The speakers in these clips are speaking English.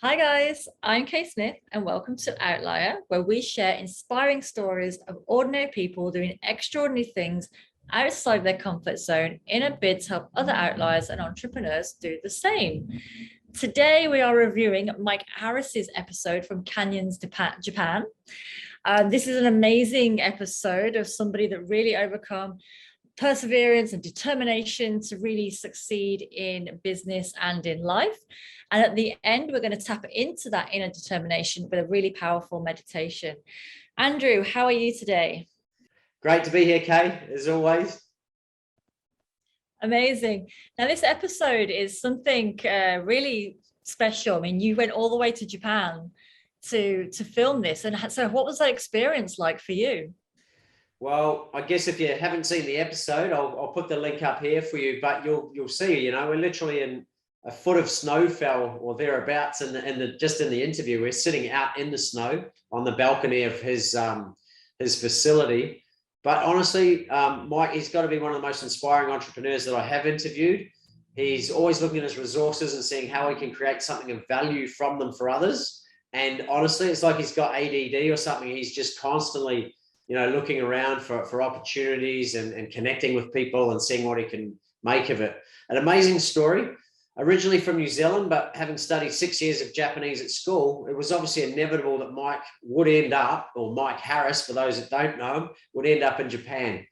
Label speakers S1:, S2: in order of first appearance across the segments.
S1: Hi guys, I'm Kay Smith and welcome to Outlier, where we share inspiring stories of ordinary people doing extraordinary things outside their comfort zone in a bid to help other outliers and entrepreneurs do the same. Today we are reviewing Mike Harris's episode from Canyons, Japan. This is an amazing episode of somebody that really overcome perseverance and determination to really succeed in business and in life. And at the end, we're going to tap into that inner determination with a really powerful meditation. Andrew, how are you today?
S2: Great to be here, Kay, as always.
S1: Amazing. Now, this episode is something really special. I mean, you went all the way to Japan to film this. And so what was that experience like for you?
S2: Well, I guess if you haven't seen the episode, I'll put the link up here for you, but you'll see, you know, we're literally in a foot of snow fell or thereabouts just in the interview. We're sitting out in the snow on the balcony of his facility. But honestly, Mike, he's got to be one of the most inspiring entrepreneurs that I have interviewed. He's always looking at his resources and seeing how he can create something of value from them for others. And honestly, it's like he's got ADD or something. He's just constantly, you know, looking around for opportunities and connecting with people and seeing what he can make of it. An amazing story. Originally from New Zealand, but having studied 6 years of Japanese at school, it was obviously inevitable that Mike would end up, or Mike Harris, for those that don't know him, would end up in Japan.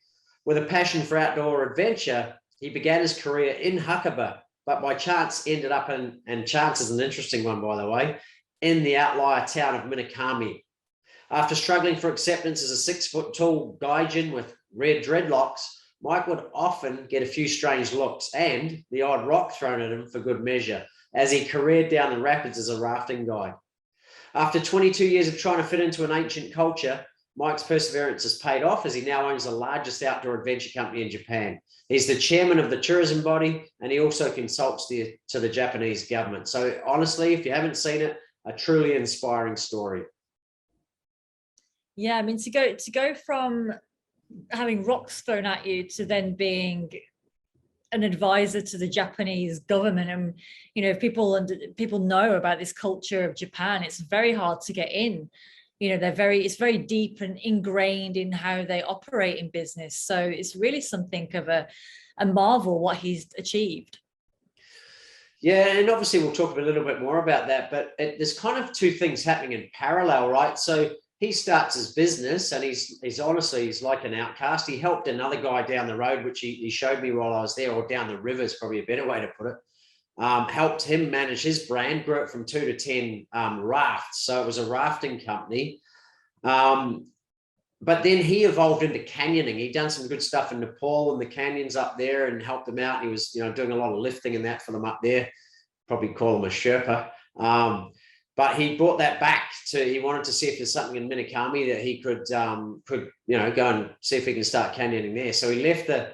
S2: With a passion for outdoor adventure, he began his career in Hakuba, but by chance ended up and chance is an interesting one, by the way, in the outlier town of McCombe. After struggling for acceptance as a 6-foot-tall gaijin with red dreadlocks, Mike would often get a few strange looks and the odd rock thrown at him for good measure as he careered down the rapids as a rafting guide. After 22 years of trying to fit into an ancient culture, Mike's perseverance has paid off as he now owns the largest outdoor adventure company in Japan. He's the chairman of the tourism body and he also consults to the Japanese government. So honestly, if you haven't seen it, a truly inspiring story.
S1: Yeah, I mean, to go from having rocks thrown at you to then being an advisor to the Japanese government, and you know, if people know about this culture of Japan, it's very hard to get in. You know, it's very deep and ingrained in how they operate in business. So it's really something of a marvel what he's achieved.
S2: Yeah, and obviously we'll talk a little bit more about that, but there's kind of two things happening in parallel, right? So he starts his business and he's honestly, he's like an outcast. He helped another guy down the road, which he showed me while I was there, or down the river is probably a better way to put it. Helped him manage his brand, grew it from 2 to 10 rafts. So it was a rafting company. But then he evolved into canyoning. He'd done some good stuff in Nepal and the canyons up there and helped them out. He was, you know, doing a lot of lifting and that for them up there. Probably call him a Sherpa. But he brought that back he wanted to see if there's something in McCombe that he could you know, go and see if he can start canyoning there. So he left the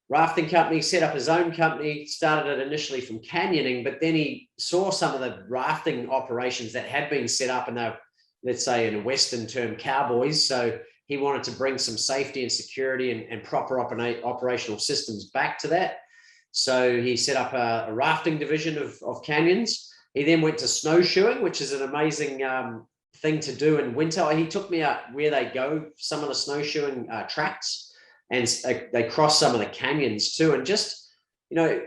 S2: rafting company, set up his own company, started it initially from canyoning, but then he saw some of the rafting operations that had been set up and they're, let's say in a Western term, cowboys. So he wanted to bring some safety and security and proper operational systems back to that. So he set up a rafting division of canyons. He then went to snowshoeing, which is an amazing thing to do in winter. He took me out where they go, some of the snowshoeing tracks, and they cross some of the canyons too. And just, you know,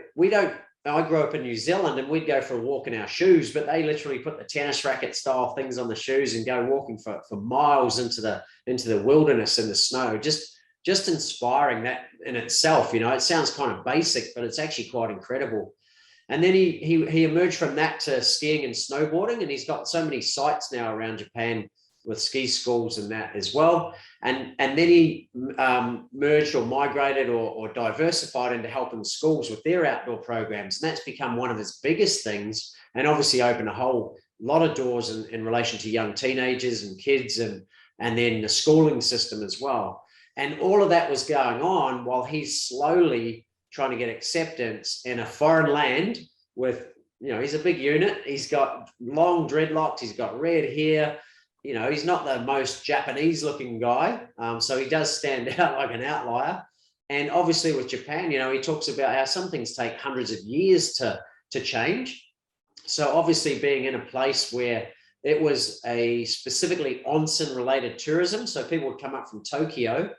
S2: I grew up in New Zealand and we'd go for a walk in our shoes, but they literally put the tennis racket style things on the shoes and go walking for miles into the wilderness in the snow. Just inspiring that in itself. You know, it sounds kind of basic, but it's actually quite incredible. And then he emerged from that to skiing and snowboarding, and he's got so many sites now around Japan with ski schools and that as well. And then he merged or migrated or diversified into helping schools with their outdoor programs. And that's become one of his biggest things, and obviously opened a whole lot of doors in relation to young teenagers and kids and then the schooling system as well. And all of that was going on while he's slowly trying to get acceptance in a foreign land with, you know, he's a big unit. He's got long dreadlocks. He's got red hair. he's not the most Japanese looking guy. So he does stand out like an outlier. And obviously with Japan, he talks about how some things take hundreds of years to change. So obviously being in a place where it was a specifically onsen related tourism. So people would come up from Tokyo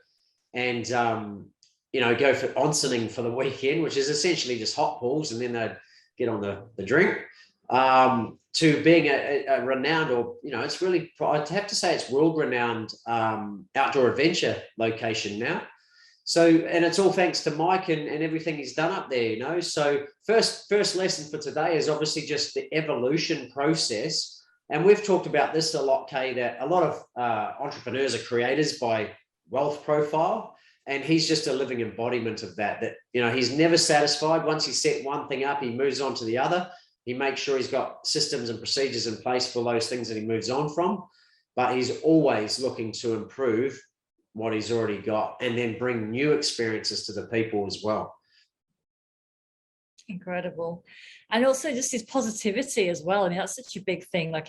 S2: and, go for onsening for the weekend, which is essentially just hot pools, and then they'd get on the drink, to being a renowned, or, it's really, I'd have to say it's world renowned outdoor adventure location now. So, and it's all thanks to Mike and everything he's done up there, So first lesson for today is obviously just the evolution process. And we've talked about this a lot, Kay, that a lot of entrepreneurs are creators by wealth profile. And he's just a living embodiment of that, he's never satisfied. Once he's set one thing up, he moves on to the other. He makes sure he's got systems and procedures in place for those things that he moves on from. But he's always looking to improve what he's already got and then bring new experiences to the people as well.
S1: Incredible. And also just his positivity as well. I mean, that's such a big thing. Like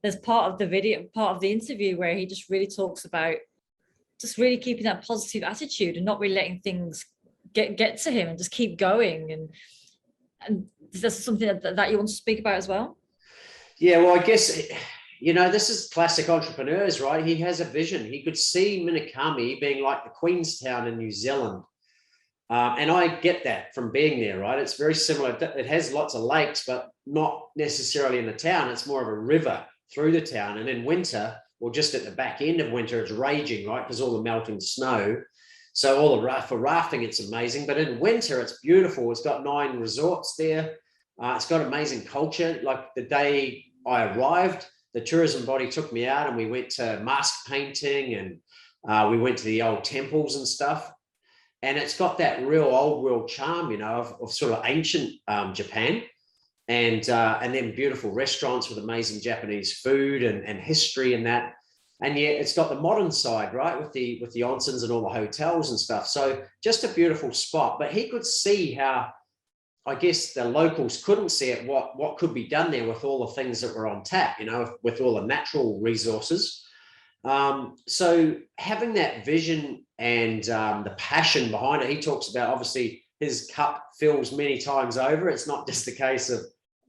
S1: there's part of the interview where he just really talks about just really keeping that positive attitude and not really letting things get to him and just keep going. And is this something that you want to speak about as well?
S2: Yeah, well, I guess, this is classic entrepreneurs, right? He has a vision. He could see McCombe being like the Queenstown in New Zealand. And I get that from being there, right? It's very similar. It has lots of lakes, but not necessarily in the town. It's more of a river through the town. And in winter, or just at the back end of winter, it's raging, right? Because all the melting snow. So for rafting, it's amazing. But in winter, it's beautiful. It's got 9 resorts there. It's got amazing culture. Like the day I arrived, the tourism body took me out and we went to mask painting and we went to the old temples and stuff. And it's got that real old world charm, of sort of ancient Japan, and then beautiful restaurants with amazing Japanese food and history and that. And yet it's got the modern side, right, with the onsens and all the hotels and stuff. So just a beautiful spot. But he could see how, I guess, the locals couldn't see it, what could be done there with all the things that were on tap, with all the natural resources. So having that vision and the passion behind it, he talks about, obviously, his cup fills many times over. It's not just a case of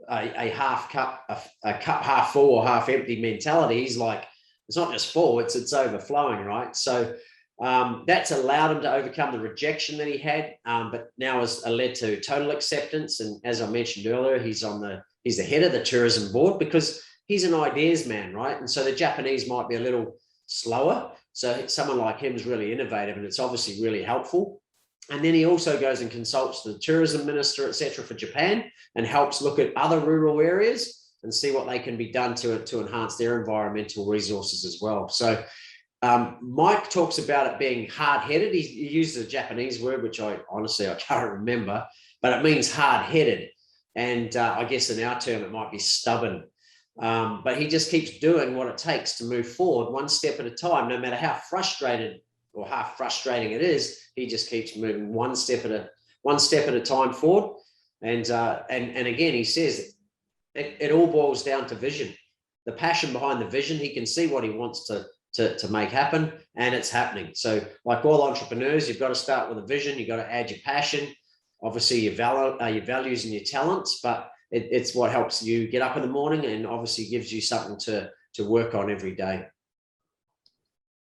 S2: a half cup, a cup half full or half empty mentality. He's like, it's not just full, it's overflowing, right? So that's allowed him to overcome the rejection that he had, but now has led to total acceptance. And as I mentioned earlier, he's the head of the tourism board because he's an ideas man, right? And so the Japanese might be a little slower. So someone like him is really innovative, and it's obviously really helpful. And then he also goes and consults the tourism minister, etc., for Japan, and helps look at other rural areas and see what they can be done to enhance their environmental resources as well. So Mike talks about it being hard-headed. He uses a Japanese word, which I can't remember, but it means hard-headed. And I guess in our term, it might be stubborn. But he just keeps doing what it takes to move forward one step at a time, no matter how frustrated or how frustrating it is. He just keeps moving one step at a time forward. And again, he says it all boils down to vision. The passion behind the vision, he can see what he wants to make happen, and it's happening. So like all entrepreneurs, you've got to start with a vision. You've got to add your passion, obviously your values and your talents, but it's what helps you get up in the morning and obviously gives you something to work on every day.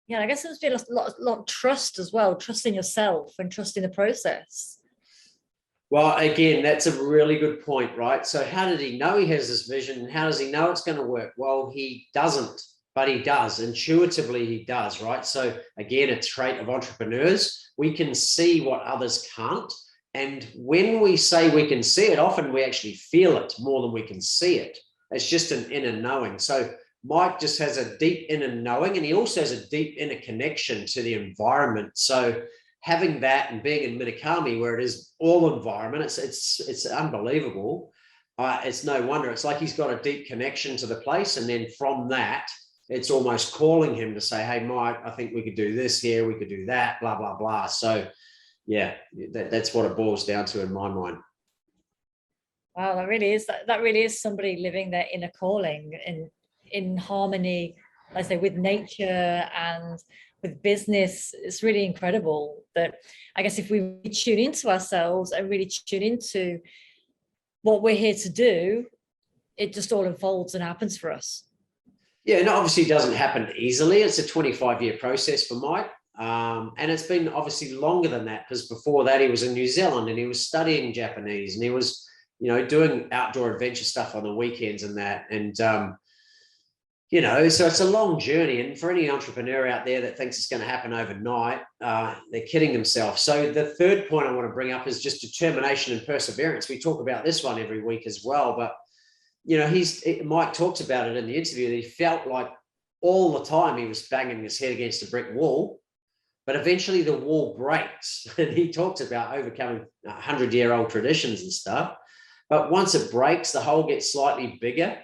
S1: Yeah, I guess there's been a lot of trust as well, trusting yourself and trusting the process.
S2: Well, again, that's a really good point, right? So how did he know he has this vision? How does he know it's going to work? Well, he doesn't, but he does. Intuitively, he does, right? So again, a trait of entrepreneurs, we can see what others can't. And when we say we can see it, often we actually feel it more than we can see it. It's just an inner knowing. So Mike just has a deep inner knowing, and he also has a deep inner connection to the environment. So having that and being in McCombe, where it is all environment, it's unbelievable. It's no wonder. It's like he's got a deep connection to the place, and then from that, it's almost calling him to say, "Hey, Mike, I think we could do this here. We could do that. Blah blah blah." So, yeah, that's what it boils down to in my mind.
S1: Wow, that really is somebody living their inner calling in harmony I say, with nature and with business. It's really incredible that, I guess, if we tune into ourselves and really tune into what we're here to do, it just all unfolds and happens for us.
S2: Yeah, and obviously it doesn't happen easily. It's a 25-year process for Mike. And it's been obviously longer than that, because before that he was in New Zealand and he was studying Japanese and he was, doing outdoor adventure stuff on the weekends and that. And, so it's a long journey. And for any entrepreneur out there that thinks it's going to happen overnight, they're kidding themselves. So the third point I want to bring up is just determination and perseverance. We talk about this one every week as well, but Mike talks about it in the interview that he felt like all the time he was banging his head against a brick wall, but eventually the wall breaks. And he talks about overcoming 100-year-old traditions and stuff. But once it breaks, the hole gets slightly bigger,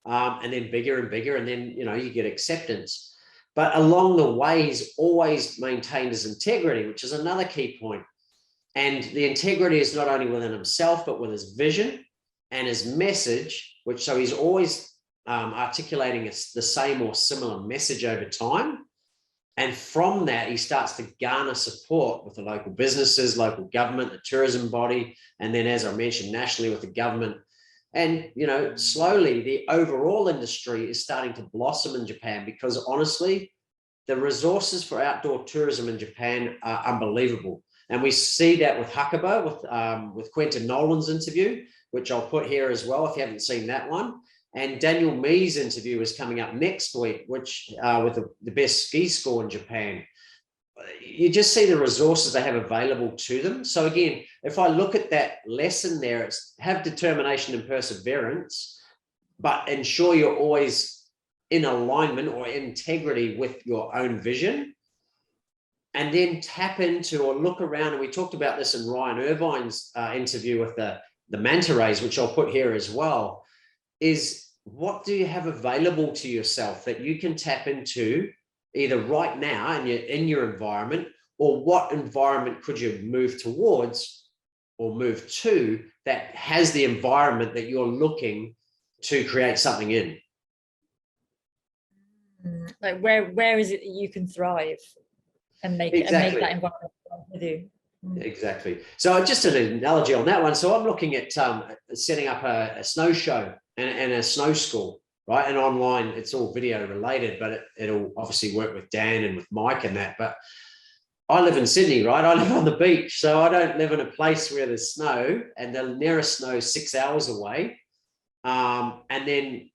S2: and then bigger and bigger, and then, you get acceptance. But along the way, he's always maintained his integrity, which is another key point. And the integrity is not only within himself, but with his vision and his message, so he's always articulating the same or similar message over time. And from that, he starts to garner support with the local businesses, local government, the tourism body, and then, as I mentioned, nationally with the government. And, slowly the overall industry is starting to blossom in Japan, because honestly, the resources for outdoor tourism in Japan are unbelievable. And we see that with Hakuba, with Quentin Nolan's interview, which I'll put here as well if you haven't seen that one. And Daniel Mee's interview is coming up next week, which with the best ski school in Japan. You just see the resources they have available to them. So again, if I look at that lesson there, it's have determination and perseverance, but ensure you're always in alignment or integrity with your own vision. And then tap into or look around. And we talked about this in Ryan Irvine's interview with the manta rays, which I'll put here as well, is what do you have available to yourself that you can tap into either right now and you're in your environment, or what environment could you move towards or move to that has the environment that you're looking to create something in?
S1: Like where is it that you can thrive and make that environment with you?
S2: Exactly. So just an analogy on that one. So I'm looking at setting up a snow show and a snow school, right? And online, it's all video related, but it'll obviously work with Dan and with Mike and that. But I live in Sydney, right? I live on the beach, so I don't live in a place where there's snow, and the nearest snow is 6 hours away. And then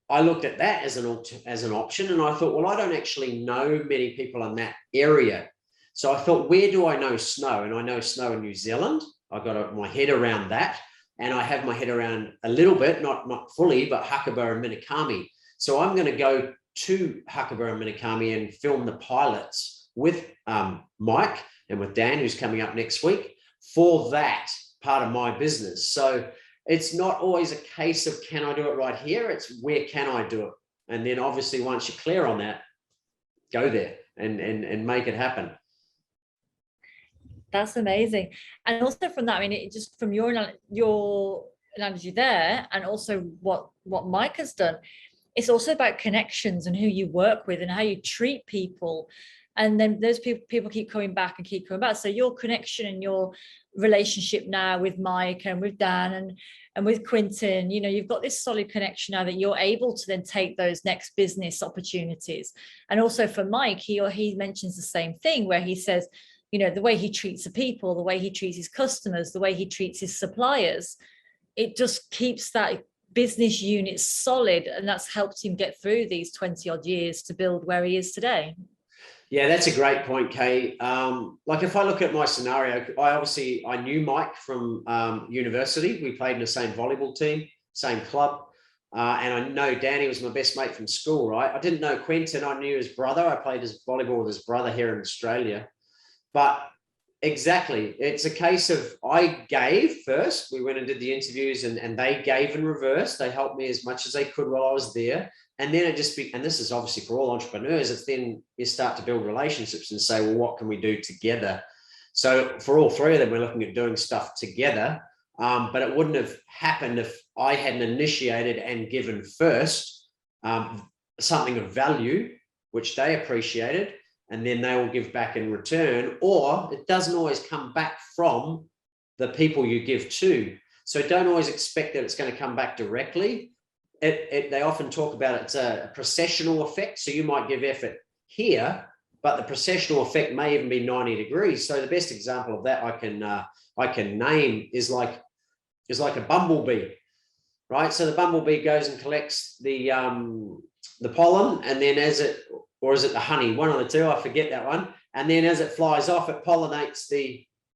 S2: I looked at that as an option, and I thought, well, I don't actually know many people in that area. So I thought, where do I know snow? And I know snow in New Zealand. I got my head around that. And I have my head around a little bit, not fully, but Hakuba and Minakami. So I'm going to go to Hakuba and Minakami and film the pilots with Mike and with Dan, who's coming up next week, for that part of my business. So it's not always a case of can I do it right here? It's where can I do it? And then obviously once you're clear on that, go there and make it happen.
S1: That's amazing. And also from that, I mean, it just from your analogy there, and also what Mike has done, it's also about connections and who you work with and how you treat people. And then those people keep coming back and keep coming back. So your connection and your relationship now with Mike and with Dan and with Quentin, you've got this solid connection now that you're able to then take those next business opportunities. And also for Mike, he mentions the same thing where he says, the way he treats the people, the way he treats his customers, the way he treats his suppliers, it just keeps that business unit solid. And that's helped him get through these 20 odd years to build where he is today.
S2: Yeah, that's a great point, Kay. Like if I look at my scenario, I knew Mike from university. We played in the same volleyball team, same club. And I know Danny was my best mate from school, right? I didn't know Quentin. I knew his brother. I played his volleyball with his brother here in Australia. But exactly, it's a case of I gave first. We went and did the interviews and they gave in reverse. They helped me as much as they could while I was there. And then and this is obviously for all entrepreneurs, it's then you start to build relationships and say, well, what can we do together? So for all three of them, we're looking at doing stuff together. But it wouldn't have happened if I hadn't initiated and given first something of value, which they appreciated, and then they will give back in return, or it doesn't always come back from the people you give to. So don't always expect that it's going to come back directly. They often talk about it's a processional effect. So you might give effort here, but the processional effect may even be 90 degrees. So the best example of that I can name is like a bumblebee, right? So the bumblebee goes and collects the pollen, and then is it the honey? One of the two, I forget that one. And then as it flies off, it pollinates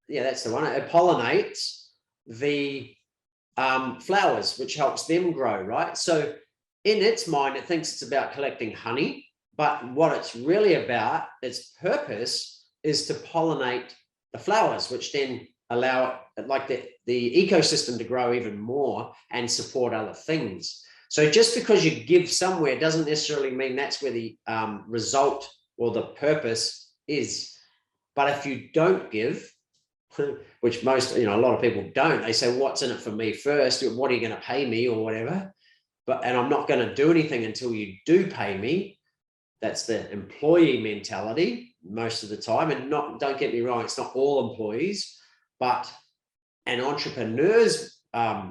S2: that's the one. It pollinates the flowers, which helps them grow, right? So in its mind, it thinks it's about collecting honey, but what it's really about, its purpose, is to pollinate the flowers, which then allow like the ecosystem to grow even more and support other things. So just because you give somewhere doesn't necessarily mean that's where the result or the purpose is. But if you don't give, which most, a lot of people don't, they say, what's in it for me first? What are you going to pay me or whatever? And I'm not going to do anything until you do pay me. That's the employee mentality most of the time. And don't get me wrong, it's not all employees, but an entrepreneur's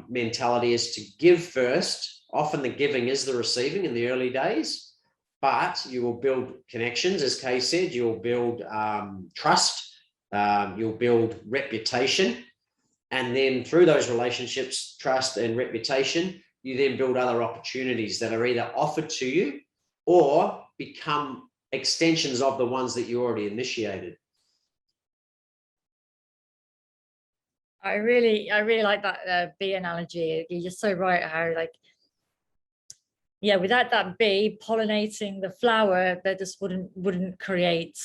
S2: mentality is to give first. Often the giving is the receiving in the early days, but you will build connections, as Kay said, you'll build trust, you'll build reputation. And then through those relationships, trust and reputation, you then build other opportunities that are either offered to you or become extensions of the ones that you already initiated.
S1: I really like that bee analogy. You're just so right, how without that bee pollinating the flower, that just wouldn't create,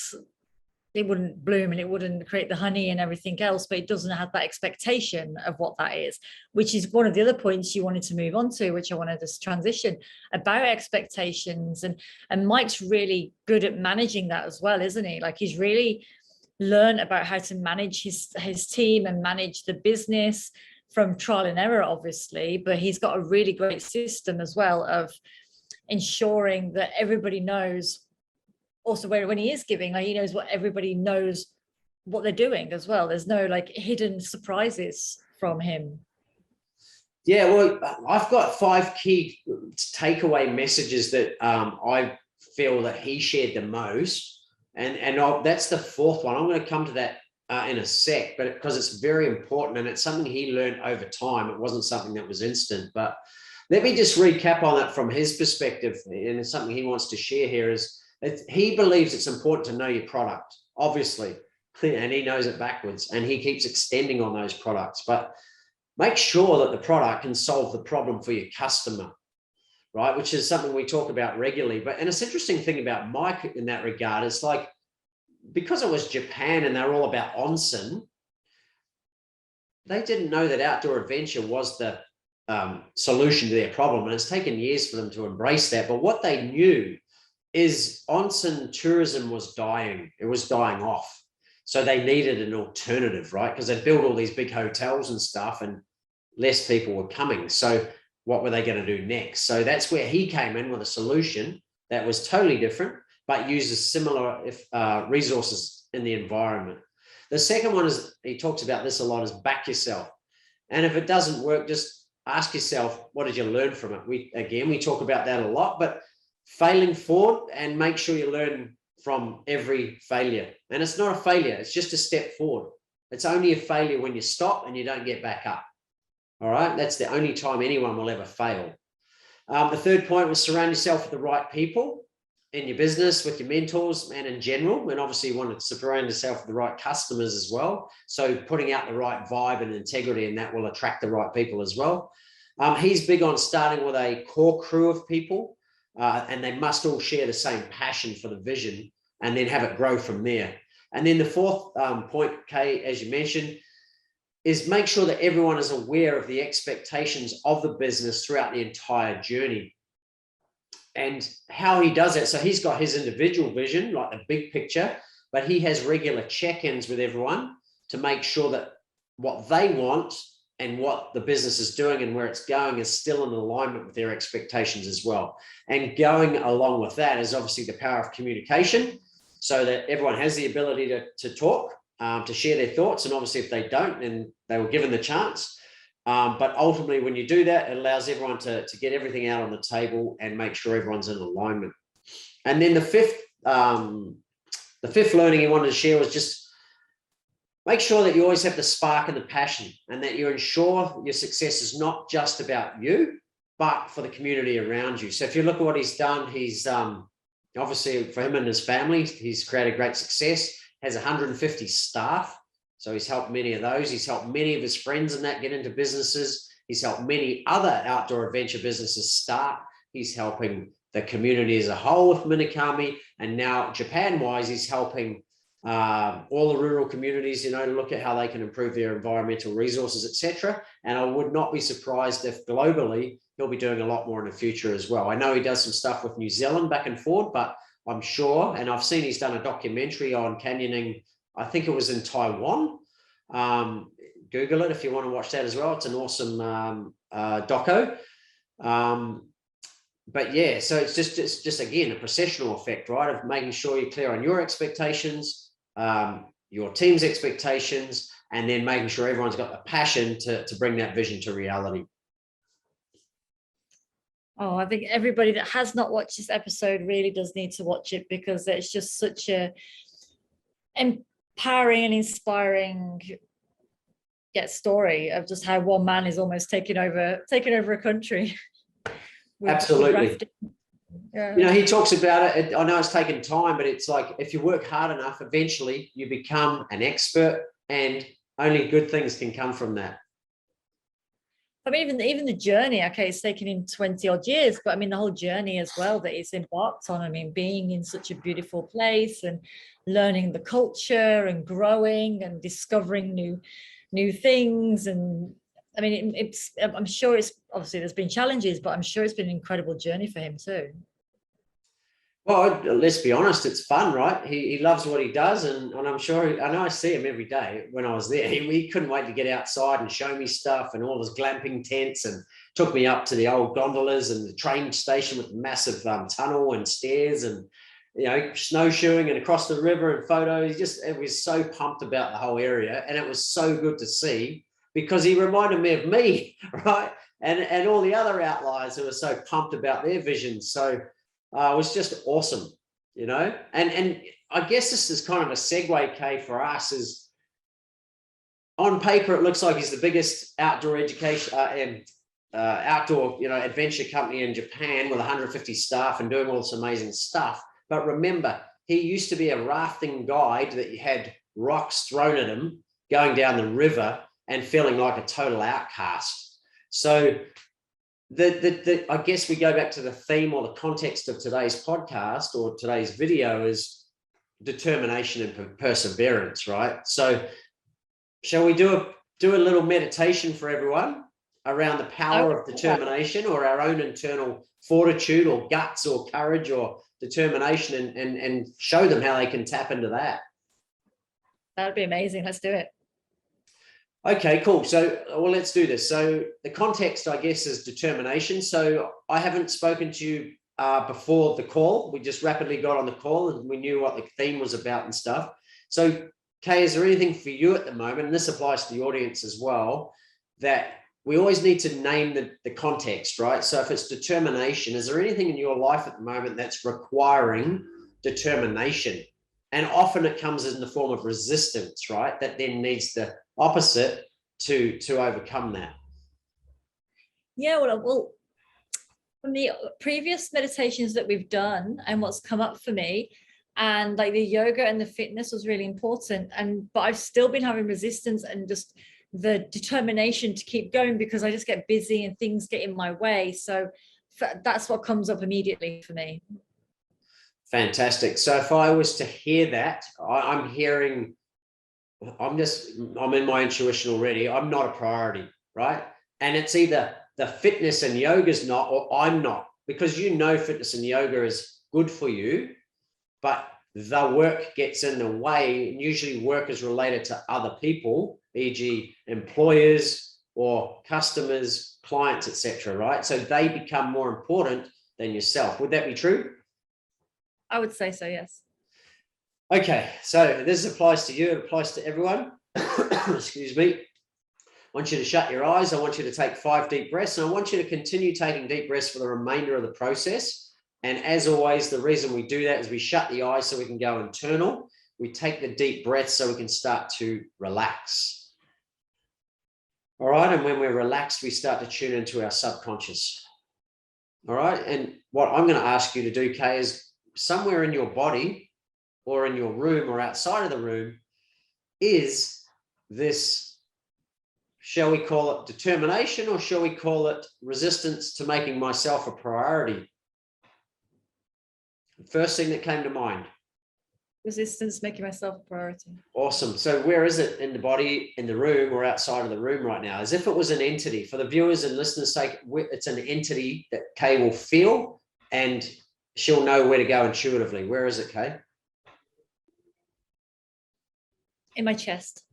S1: it wouldn't bloom and it wouldn't create the honey and everything else, but it doesn't have that expectation of what that is, which is one of the other points you wanted to move on to, which I wanted to transition about expectations. And Mike's really good at managing that as well, isn't he? Like, he's really learned about how to manage his team and manage the business from trial and error, obviously, but he's got a really great system as well of ensuring that everybody knows. Also, when he is giving, he knows what everybody knows what they're doing as well. There's no hidden surprises from him.
S2: Yeah, well, I've got 5 key takeaway messages that I feel that he shared the most, and that's the 4th one. I'm going to come to that in a sec, but because it's very important and it's something he learned over time. It wasn't something that was instant. But let me just recap on it from his perspective, and it's something he wants to share here is. He believes it's important to know your product, obviously, and he knows it backwards, and he keeps extending on those products. But make sure that the product can solve the problem for your customer, right? Which is something we talk about regularly. And it's interesting thing about Mike in that regard is because it was Japan and they're all about onsen, they didn't know that outdoor adventure was the solution to their problem. And it's taken years for them to embrace that. But what they knew is onsen tourism was dying. It was dying off. So they needed an alternative, right? Because they built all these big hotels and stuff and less people were coming. So what were they going to do next? So that's where he came in with a solution that was totally different, but uses similar resources in the environment. The second one is, he talks about this a lot, is back yourself. And if it doesn't work, just ask yourself, what did you learn from it? We talk about that a lot, but failing forward and make sure you learn from every failure. And it's not a failure, it's just a step forward. It's only a failure when you stop and you don't get back up. All right, that's the only time anyone will ever fail. The third point was surround yourself with the right people in your business, with your mentors, and in general. And obviously you want to surround yourself with the right customers as well. So putting out the right vibe and integrity, and that will attract the right people as well. He's big on starting with a core crew of people. And they must all share the same passion for the vision, and then have it grow from there. And then the 4th point, Kay, as you mentioned, is make sure that everyone is aware of the expectations of the business throughout the entire journey. And how he does it, so he's got his individual vision, like the big picture, but he has regular check-ins with everyone to make sure that what they want and what the business is doing and where it's going is still in alignment with their expectations as well. And going along with that is obviously the power of communication, so that everyone has the ability to talk, to share their thoughts. And obviously if they don't, then they were given the chance. But ultimately, when you do that, it allows everyone to get everything out on the table and make sure everyone's in alignment. And then the fifth learning he wanted to share was just make sure that you always have the spark and the passion, and that you ensure your success is not just about you, but for the community around you. So if you look at what he's done, he's obviously, for him and his family, he's created great success, has 150 staff. So he's helped many of those. He's helped many of his friends and that get into businesses. He's helped many other outdoor adventure businesses start. He's helping the community as a whole with McCombe. And now Japan-wise, he's helping all the rural communities, to look at how they can improve their environmental resources, etc. And I would not be surprised if globally he'll be doing a lot more in the future as well. I know he does some stuff with New Zealand back and forth, but I'm sure, and I've seen he's done a documentary on canyoning. I think it was in Taiwan. Google it if you want to watch that as well. It's an awesome doco. But yeah, so it's just again a processional effect, right? Of making sure you're clear on your expectations, your team's expectations, and then making sure everyone's got the passion to bring that vision to reality.
S1: Oh, I think everybody that has not watched this episode really does need to watch it, because it's just such a empowering and inspiring story of just how one man is almost taking over a country.
S2: Absolutely.
S1: Yeah.
S2: He talks about it. I know it's taken time, but it's like if you work hard enough, eventually you become an expert, and only good things can come from that.
S1: I mean, even the journey, okay, it's taken him 20 odd years, but I mean, the whole journey as well that he's embarked on. I mean, being in such a beautiful place and learning the culture and growing and discovering new things. And I mean, I'm sure it's obviously there's been challenges, but I'm sure it's been an incredible journey for him too.
S2: Well, let's be honest, it's fun, right? He loves what he does, and I'm sure, I know I see him every day when I was there. He couldn't wait to get outside and show me stuff and all his glamping tents, and took me up to the old gondolas and the train station with massive tunnel and stairs, and snowshoeing and across the river and photos. It was so pumped about the whole area, and it was so good to see, because he reminded me of me, right? And all the other outliers who were so pumped about their vision. So it was just awesome, and I guess this is kind of a segue, Kay, for us. Is on paper it looks like he's the biggest outdoor education outdoor adventure company in Japan with 150 staff and doing all this amazing stuff. But remember, he used to be a rafting guide that had rocks thrown at him going down the river and feeling like a total outcast. So I guess we go back to the theme or the context of today's podcast or today's video is determination and perseverance, right? So shall we do a little meditation for everyone around the power of determination, or our own internal fortitude or guts or courage or determination, and show them how they can tap into that?
S1: That would be amazing. Let's do it.
S2: Okay, cool. So, let's do this. So the context, I guess, is determination. So I haven't spoken to you before the call. We just rapidly got on the call and we knew what the theme was about and stuff. So, Kay, is there anything for you at the moment, and this applies to the audience as well, that we always need to name the context, right? So if it's determination, is there anything in your life at the moment that's requiring determination? And often it comes in the form of resistance, right? That then needs the opposite to overcome that.
S1: Yeah, well, from the previous meditations that we've done and what's come up for me, and like the yoga and the fitness was really important, but I've still been having resistance and just the determination to keep going, because I just get busy and things get in my way. So that's what comes up immediately for me.
S2: Fantastic. So if I was to hear that, I'm hearing, I'm in my intuition already. I'm not a priority, right? And it's either the fitness and yoga's not, or I'm not, because fitness and yoga is good for you, but the work gets in the way. And usually work is related to other people, e.g. employers, or customers, clients, etc., right? So they become more important than yourself. Would that be true?
S1: I would say so, yes.
S2: Okay, so this applies to you, it applies to everyone. Excuse me. I want you to shut your eyes. I want you to take 5 deep breaths, and I want you to continue taking deep breaths for the remainder of the process. And as always, the reason we do that is we shut the eyes so we can go internal. We take the deep breaths so we can start to relax. All right, and when we're relaxed, we start to tune into our subconscious. All right, and what I'm going to ask you to do, Kay, is somewhere in your body or in your room or outside of the room is this, shall we call it determination, or shall we call it resistance to making myself a priority? First thing that came to mind.
S1: Resistance, making myself a priority.
S2: Awesome. So where is it in the body, in the room, or outside of the room right now? As if it was an entity. For the viewers and listeners' sake, it's an entity that Kay will feel, and she'll know where to go intuitively. Where is it, Kay?
S1: In my chest.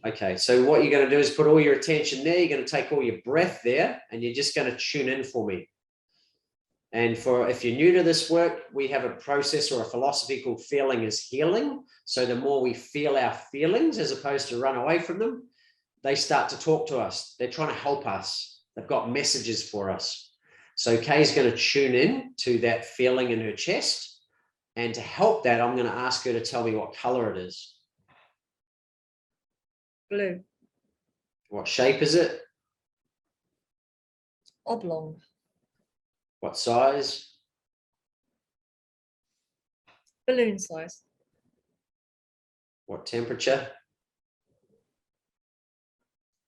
S2: Okay, so what you're going to do is put all your attention there. You're going to take all your breath there, and you're just going to tune in for me. And for if you're new to this work, we have a process or a philosophy called feeling is healing. So the more we feel our feelings as opposed to run away from them, they start to talk to us. They're trying to help us. They've got messages for us. So Kay's going to tune in to that feeling in her chest. And to help that, I'm going to ask her to tell me what color it is.
S1: Blue.
S2: What shape is it?
S1: Oblong.
S2: What size?
S1: Balloon size.
S2: What temperature?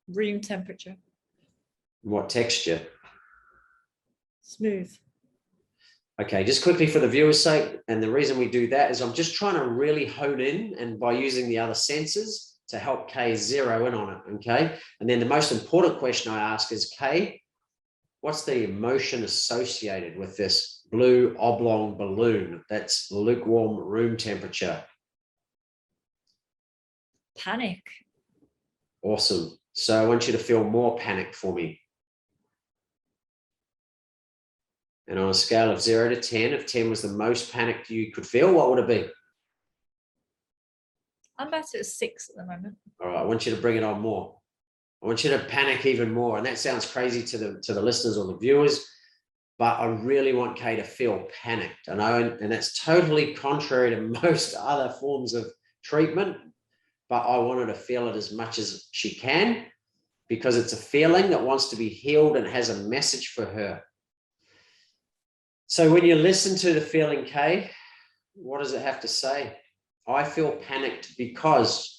S1: Room temperature.
S2: What texture?
S1: Smooth.
S2: Okay, just quickly for the viewer's sake, and the reason we do that is I'm just trying to really hone in, and by using the other senses to help Kay zero in on it, okay? And then the most important question I ask is, Kay, what's the emotion associated with this blue oblong balloon that's lukewarm room temperature?
S1: Panic.
S2: Awesome. So I want you to feel more panic for me. And on a scale of 0 to 10, if 10 was the most panicked you could feel, what would it be?
S1: I'm about at 6 at the moment.
S2: All right, I want you to bring it on more. I want you to panic even more. And that sounds crazy to the listeners or the viewers, but I really want Kay to feel panicked. I know, and that's totally contrary to most other forms of treatment, but I want her to feel it as much as she can, because it's a feeling that wants to be healed and has a message for her. So when you listen to the feeling, Kay, what does it have to say? I feel panicked because...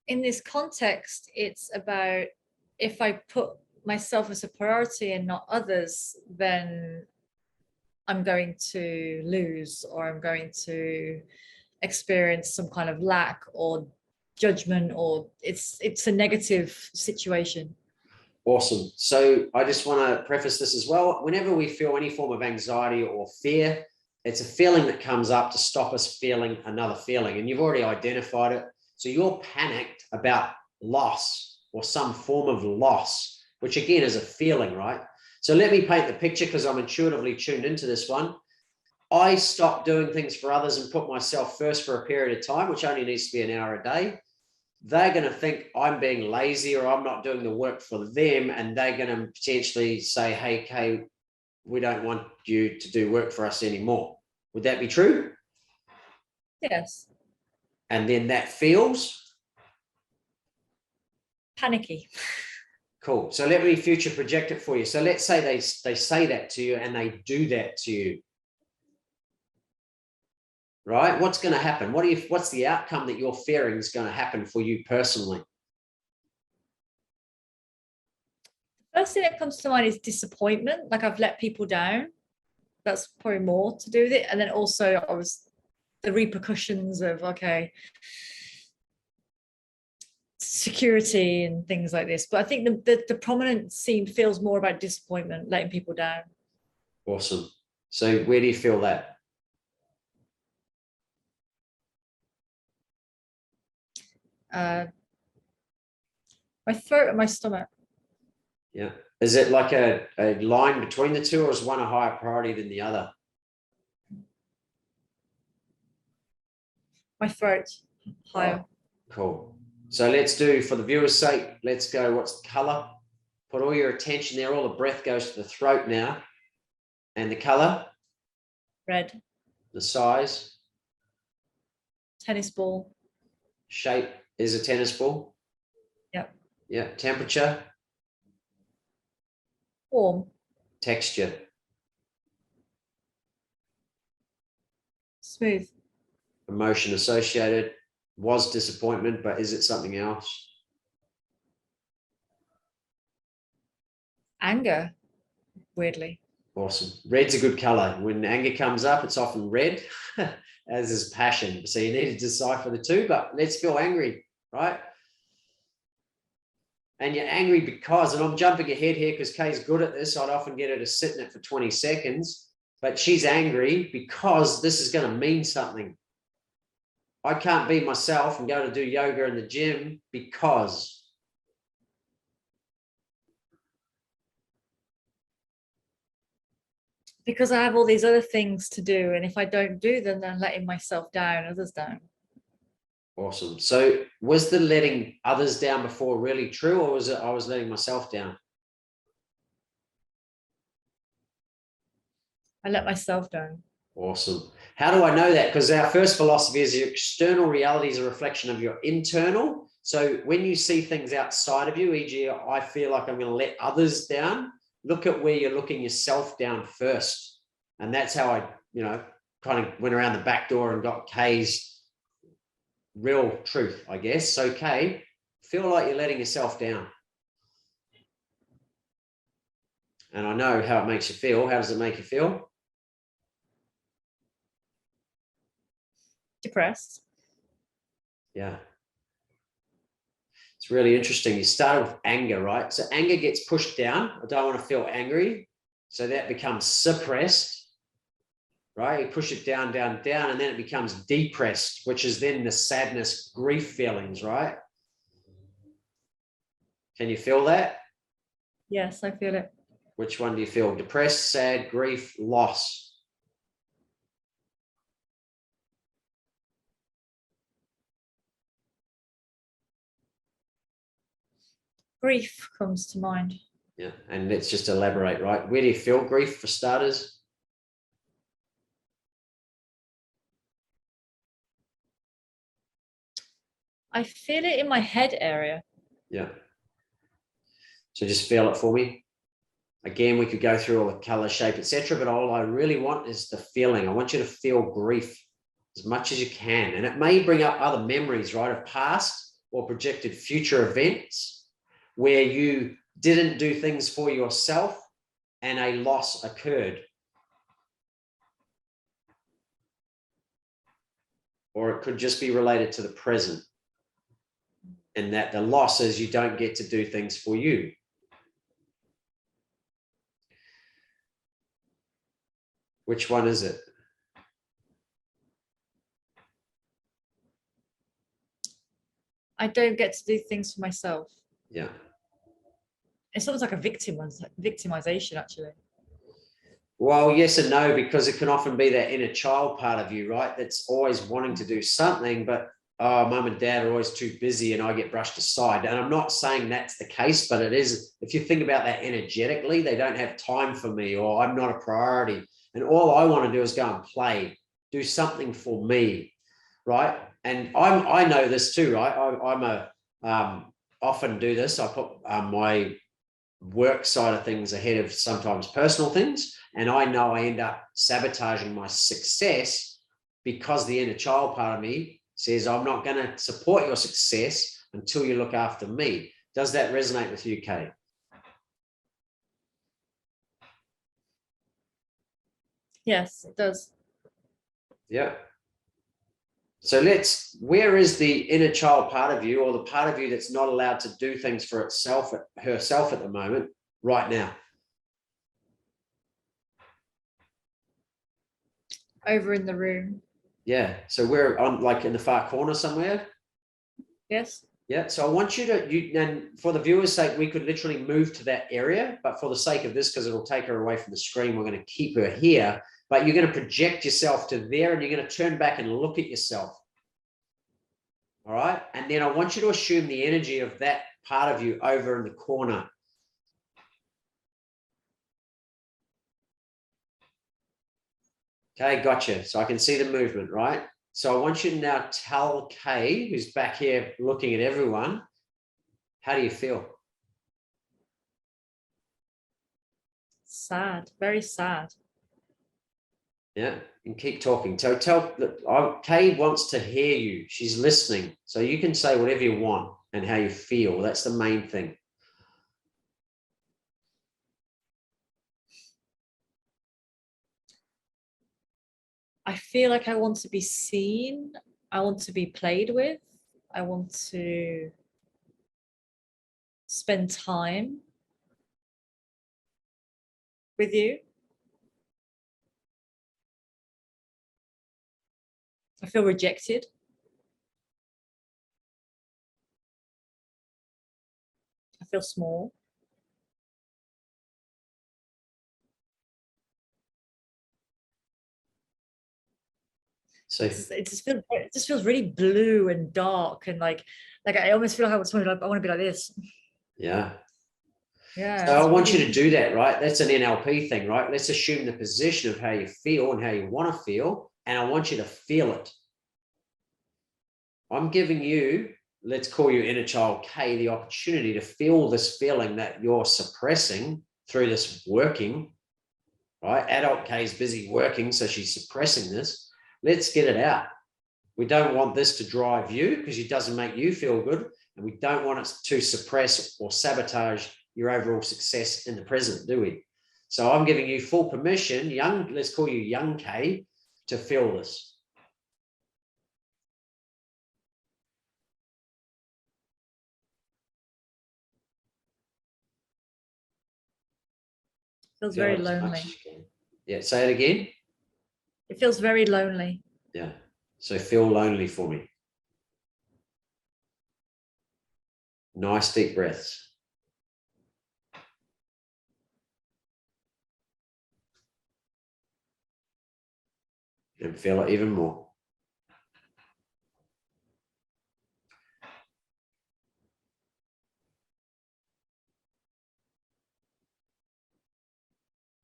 S1: In this context, it's about if I put myself as a priority and not others, then I'm going to lose, or I'm going to experience some kind of lack or judgment, or it's a negative situation.
S2: Awesome. So I just want to preface this as well. Whenever we feel any form of anxiety or fear, it's a feeling that comes up to stop us feeling another feeling. And you've already identified it. So you're panicked about loss or some form of loss, which again is a feeling, right? So let me paint the picture, because I'm intuitively tuned into this one. I stopped doing things for others and put myself first for a period of time, which only needs to be an hour a day. They're going to think I'm being lazy or I'm not doing the work for them. And they're going to potentially say, hey, Kay, we don't want you to do work for us anymore. Would that be true?
S1: Yes.
S2: And then that feels
S1: panicky.
S2: Cool. So let me future project it for you. So let's say they say that to you and they do that to you. Right? What's going to happen? What's the outcome that you're fearing is going to happen for you personally?
S1: First thing that comes to mind is disappointment. Like, I've let people down. That's probably more to do with it. And then also the repercussions of, okay, security and things like this. But I think the prominent scene feels more about disappointment, letting people down.
S2: Awesome. So where do you feel that?
S1: My throat and my stomach.
S2: Yeah. Is it like a line between the two, or is one a higher priority than the other?
S1: My throat, higher.
S2: Oh, cool. So let's do, for the viewer's sake, let's go, what's the color? Put all your attention there. All the breath goes to the throat now. And the color?
S1: Red.
S2: The size?
S1: Tennis ball.
S2: Shape is a tennis ball?
S1: Yep.
S2: Yeah. Temperature?
S1: Warm.
S2: Texture?
S1: Smooth.
S2: Emotion associated? Was disappointment, but is it something else?
S1: Anger, weirdly.
S2: Awesome. Red's a good color. When anger comes up, it's often red, as is passion. So you need to decipher the two, but let's feel angry, right? And you're angry because, and I'm jumping ahead here because Kay's good at this. I'd often get her to sit in it for 20 seconds, but she's angry because this is going to mean something. I can't be myself and go to do yoga in the gym because.
S1: Because I have all these other things to do, and if I don't do them, then I'm letting myself down, others down.
S2: Awesome. So was the letting others down before really true, or was it I was letting myself down?
S1: I let myself down.
S2: Awesome. How do I know that? Because our first philosophy is your external reality is a reflection of your internal. So when you see things outside of you, e.g., I feel like I'm going to let others down, look at where you're looking yourself down first. And that's how I, kind of went around the back door and got Kay's real truth, I guess. So Kay, feel like you're letting yourself down. And I know how it makes you feel. How does it make you feel?
S1: Depressed.
S2: Yeah. It's really interesting. You started with anger, right? So anger gets pushed down. I don't want to feel angry. So that becomes suppressed, right? You push it down, down, down, and then it becomes depressed, which is then the sadness, grief feelings, right? Can you feel that?
S1: Yes, I feel it.
S2: Which one do you feel? Depressed, sad, grief, loss?
S1: Grief comes to mind.
S2: Yeah, and let's just elaborate, right? Where do you feel grief for starters?
S1: I feel it in my head area.
S2: Yeah. So just feel it for me. Again, we could go through all the color, shape, etc., but all I really want is the feeling. I want you to feel grief as much as you can. And it may bring up other memories, right, of past or projected future events where you didn't do things for yourself and a loss occurred. Or it could just be related to the present. And that the loss is you don't get to do things for you. Which one is it?
S1: I don't get to do things for myself.
S2: Yeah.
S1: It's almost like a victimization, actually.
S2: Well, yes and no, because it can often be that inner child part of you, right? That's always wanting to do something, but mum and dad are always too busy and I get brushed aside. And I'm not saying that's the case, but it is. If you think about that energetically, they don't have time for me, or I'm not a priority. And all I want to do is go and play, do something for me, right? And I know this too, right? I'm often do this. I put my work side of things ahead of sometimes personal things. And I know I end up sabotaging my success because the inner child part of me says, I'm not going to support your success until you look after me. Does that resonate with you, Kay?
S1: Yes, it does.
S2: Yeah. So where is the inner child part of you, or the part of you that's not allowed to do things for herself at the moment, right now?
S1: Over in the room.
S2: Yeah. So we're on, like, in the far corner somewhere.
S1: Yes.
S2: Yeah. So I want you to, and for the viewer's sake, we could literally move to that area, but for the sake of this, because it'll take her away from the screen, we're going to keep her here, but you're going to project yourself to there and you're going to turn back and look at yourself. All right. And then I want you to assume the energy of that part of you over in the corner. Okay, gotcha. So I can see the movement, right? So I want you to now tell Kay, who's back here looking at everyone, how do you feel?
S1: Sad, very sad.
S2: Yeah, and keep talking. So Kay wants to hear you. She's listening. So you can say whatever you want and how you feel. That's the main thing.
S1: I feel like I want to be seen. I want to be played with. I want to spend time with you. I feel rejected. I feel small.
S2: So
S1: It just feels really blue and dark and like I almost feel like I want to be like this.
S2: yeah.
S1: Yeah.
S2: So I want you to do that, right? That's an NLP thing, right? Let's assume the position of how you feel and how you want to feel, and I want you to feel it. I'm giving you, let's call you inner child K, the opportunity to feel this feeling that you're suppressing through this working, right? Adult K is busy working, so she's suppressing this. Let's get it out. We don't want this to drive you because it doesn't make you feel good, and we don't want it to suppress or sabotage your overall success in the present, do we? So I'm giving you full permission, let's call you young K, to feel this.
S1: Feels very lonely.
S2: Yeah, say it again.
S1: It feels very lonely.
S2: Yeah. So feel lonely for me. Nice deep breaths. And feel it even more.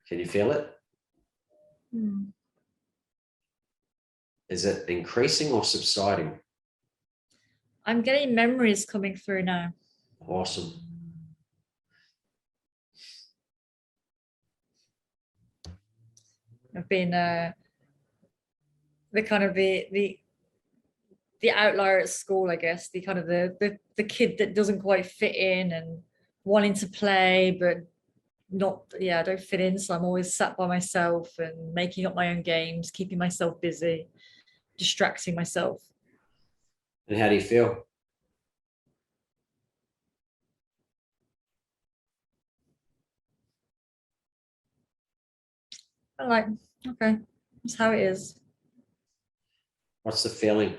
S2: Can you feel it? Is it increasing or subsiding?
S1: I'm getting memories coming through now.
S2: Awesome.
S1: I've been the kind of the outlier at school, I guess, the kind of the kid that doesn't quite fit in and wanting to play but not, I don't fit in, so I'm always sat by myself and making up my own games, keeping myself busy, distracting myself.
S2: And how do you feel?
S1: I'm like, okay, that's how it is.
S2: What's the feeling?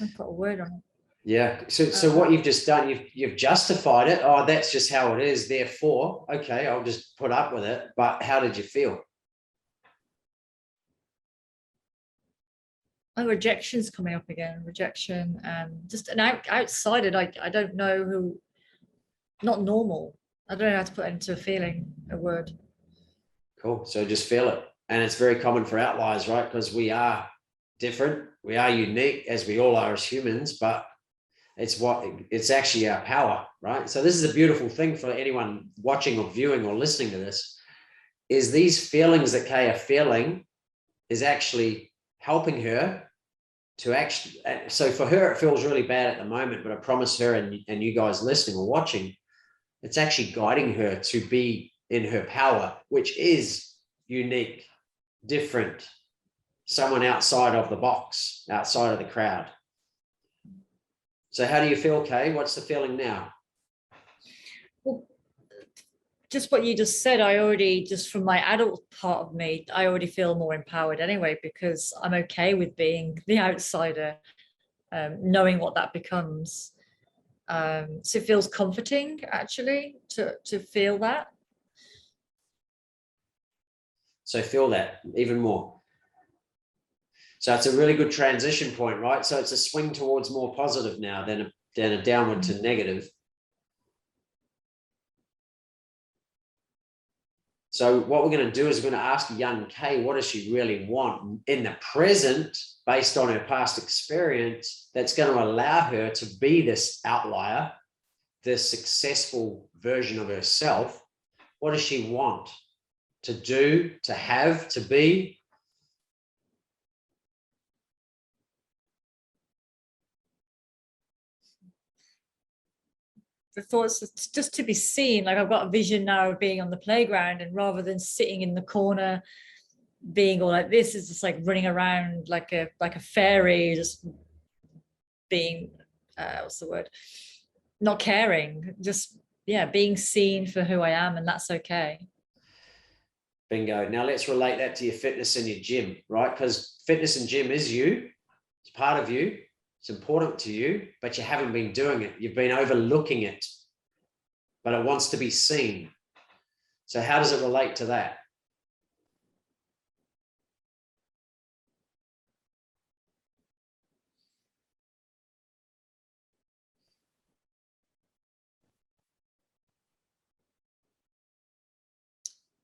S1: I've got a word on it.
S2: Yeah. So what you've just done, you've justified it. Oh, that's just how it is. Therefore, okay, I'll just put up with it. But how did you feel?
S1: Oh, rejection's coming up again. Rejection and just an outsider. I don't know who. Not normal. I don't know how to put it into a feeling, a word.
S2: Cool. So just feel it. And it's very common for outliers, right? Because we are different. We are unique, as we all are as humans, but it's actually our power, right? So this is a beautiful thing for anyone watching or viewing or listening to this, is these feelings that Kay are feeling is actually helping her to actually, so for her, it feels really bad at the moment, but I promise her and you guys listening or watching, it's actually guiding her to be in her power, which is unique, different, someone outside of the box, outside of the crowd. So how do you feel, Kay? What's the feeling now?
S1: Well, just what you just said, I already, just from my adult part of me, I already feel more empowered anyway, because I'm okay with being the outsider, knowing what that becomes. So it feels comforting actually to feel that.
S2: So feel that even more. So it's a really good transition point, right? So it's a swing towards more positive now than a downward to negative. So what we're going to do is we're going to ask young Kay, what does she really want in the present based on her past experience that's going to allow her to be this outlier, this successful version of herself? What does she want to do, to have, to be?
S1: The thoughts just to be seen. Like, I've got a vision now of being on the playground, and rather than sitting in the corner being all like this, is just like running around like a fairy, just being what's the word, not caring, just being seen for who I am, and that's okay.
S2: Bingo. Now let's relate that to your fitness and your gym, right? Because fitness and gym is you. It's part of you. It's important to you, but you haven't been doing it. You've been overlooking it, but it wants to be seen. So how does it relate to that?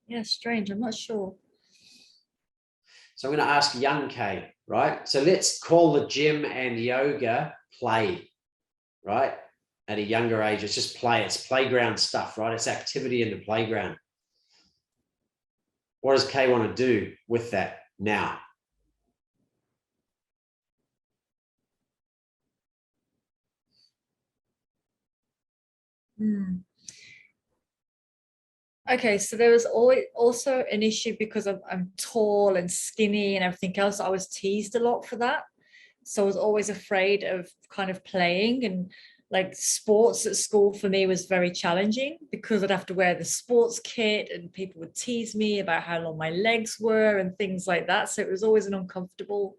S1: Yeah, strange. I'm not sure.
S2: So I'm going to ask young Kay, right? So let's call the gym and yoga play, right? At a younger age, it's just play. It's playground stuff, right? It's activity in the playground. What does Kay want to do with that now?
S1: Okay, so there was always also an issue because I'm tall and skinny and everything else. I was teased a lot for that. So I was always afraid of kind of playing, and like sports at school for me was very challenging because I'd have to wear the sports kit and people would tease me about how long my legs were and things like that. So it was always an uncomfortable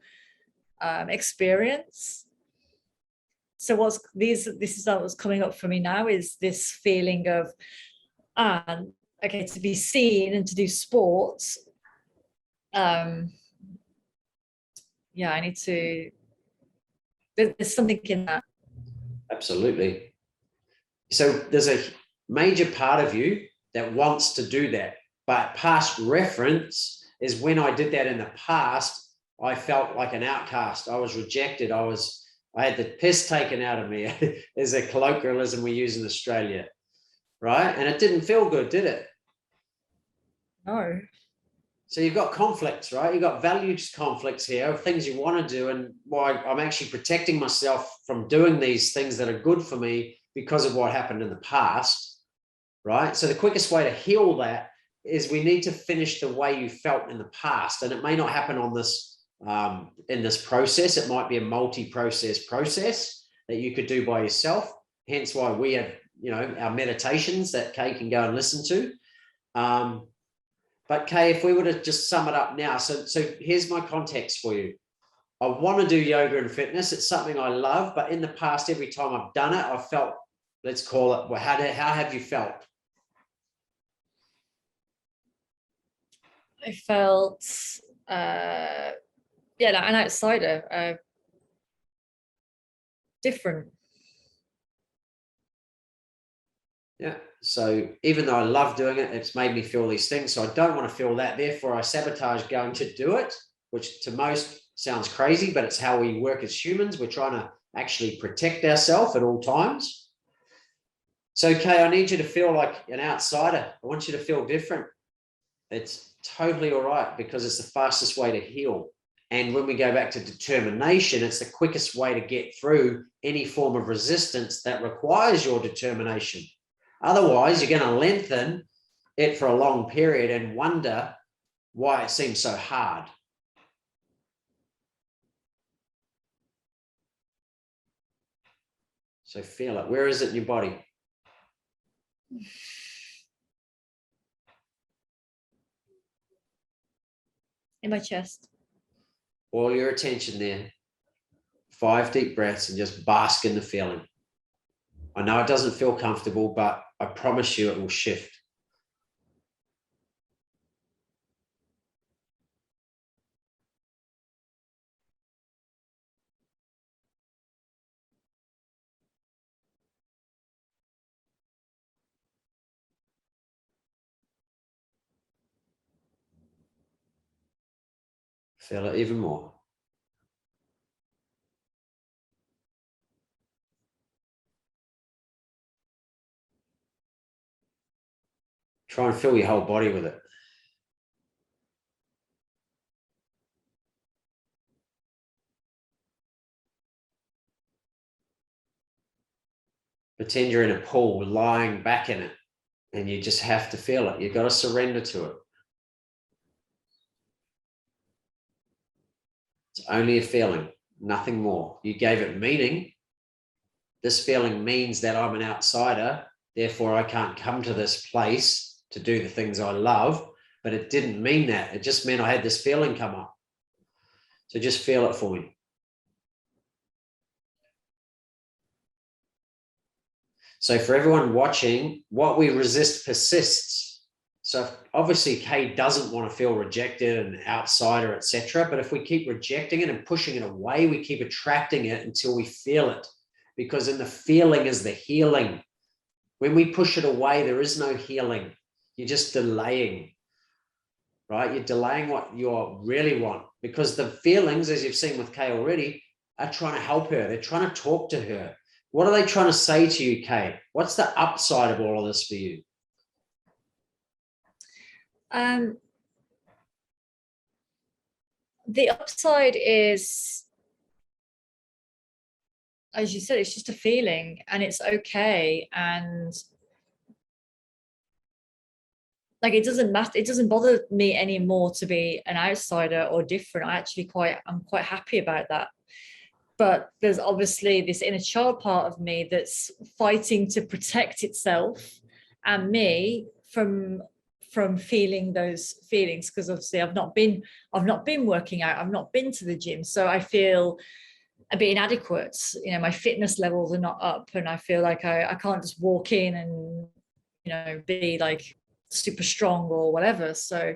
S1: experience. So this is what's coming up for me now, is this feeling of, okay, to be seen and to do sports, I need to, there's something in that.
S2: Absolutely. So there's a major part of you that wants to do that, but past reference is when I did that in the past, I felt like an outcast. I was rejected. I had the piss taken out of me is a colloquialism we use in Australia, right? And it didn't feel good, did it?
S1: No.
S2: So you've got conflicts, right? You've got values conflicts here of things you want to do, and why I'm actually protecting myself from doing these things that are good for me because of what happened in the past, right? So the quickest way to heal that is we need to finish the way you felt in the past. And it may not happen on this in this process. It might be a multi-process process that you could do by yourself. Hence why we have, our meditations that Kay can go and listen to. But Kay, if we were to just sum it up now, so here's my context for you. I want to do yoga and fitness. It's something I love, but in the past, every time I've done it, I've felt, let's call it, well, how have you felt?
S1: I felt, like an outsider, different.
S2: Yeah. So even though I love doing it, it's made me feel these things. So I don't want to feel that. Therefore, I sabotage going to do it, which to most sounds crazy, but it's how we work as humans. We're trying to actually protect ourselves at all times. So, Kay, I need you to feel like an outsider. I want you to feel different. It's totally all right, because it's the fastest way to heal. And when we go back to determination, it's the quickest way to get through any form of resistance that requires your determination. Otherwise, you're going to lengthen it for a long period and wonder why it seems so hard. So feel it. Where is it in your body?
S1: In my chest.
S2: All your attention there. 5 deep breaths and just bask in the feeling. I know it doesn't feel comfortable, but I promise you it will shift. Feel it even more. Try and fill your whole body with it. Pretend you're in a pool lying back in it and you just have to feel it. You've got to surrender to it. It's only a feeling, nothing more. You gave it meaning. This feeling means that I'm an outsider, therefore I can't come to this place to do the things I love, but it didn't mean that. It just meant I had this feeling come up. So just feel it for me. So for everyone watching, what we resist persists. So obviously Kay doesn't want to feel rejected and outsider, etc. But if we keep rejecting it and pushing it away, we keep attracting it until we feel it. Because in the feeling is the healing. When we push it away, there is no healing. You're just delaying, right? You're delaying what you really want, because the feelings, as you've seen with Kay already, are trying to help her. They're trying to talk to her. What are they trying to say to you, Kay? What's the upside of all of this for you?
S1: The upside is, as you said, it's just a feeling and it's okay. And like, it doesn't matter. It doesn't bother me anymore to be an outsider or different. I'm quite happy about that. But there's obviously this inner child part of me that's fighting to protect itself and me from feeling those feelings, because obviously I've not been working out, I've not been to the gym, so I feel a bit inadequate. You know, my fitness levels are not up, and I feel like I can't just walk in and, you know, be like super strong or whatever. So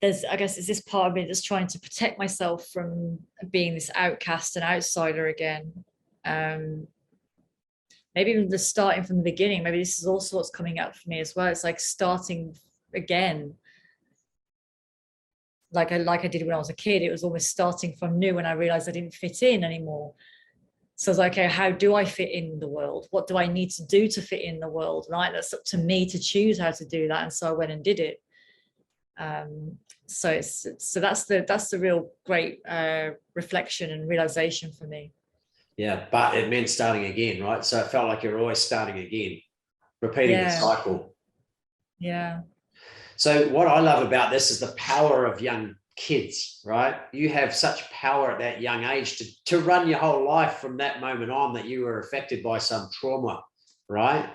S1: I guess it's this part of me that's trying to protect myself from being this outcast and outsider again. Maybe even just starting from the beginning. Maybe this is also what's coming up for me as well. It's like starting again, like I did when I was a kid. It was almost starting from new when I realized I didn't fit in anymore. So I was like, okay, how do I fit in the world? What do I need to do to fit in the world? Right, that's up to me to choose how to do that. And so I went and did it. So that's the real great reflection and realization for me.
S2: Yeah, but it meant starting again, right? So it felt like you're always starting again, repeating the cycle.
S1: Yeah.
S2: So what I love about this is the power of young kids, right? You have such power at that young age to run your whole life from that moment on that you were affected by some trauma, right?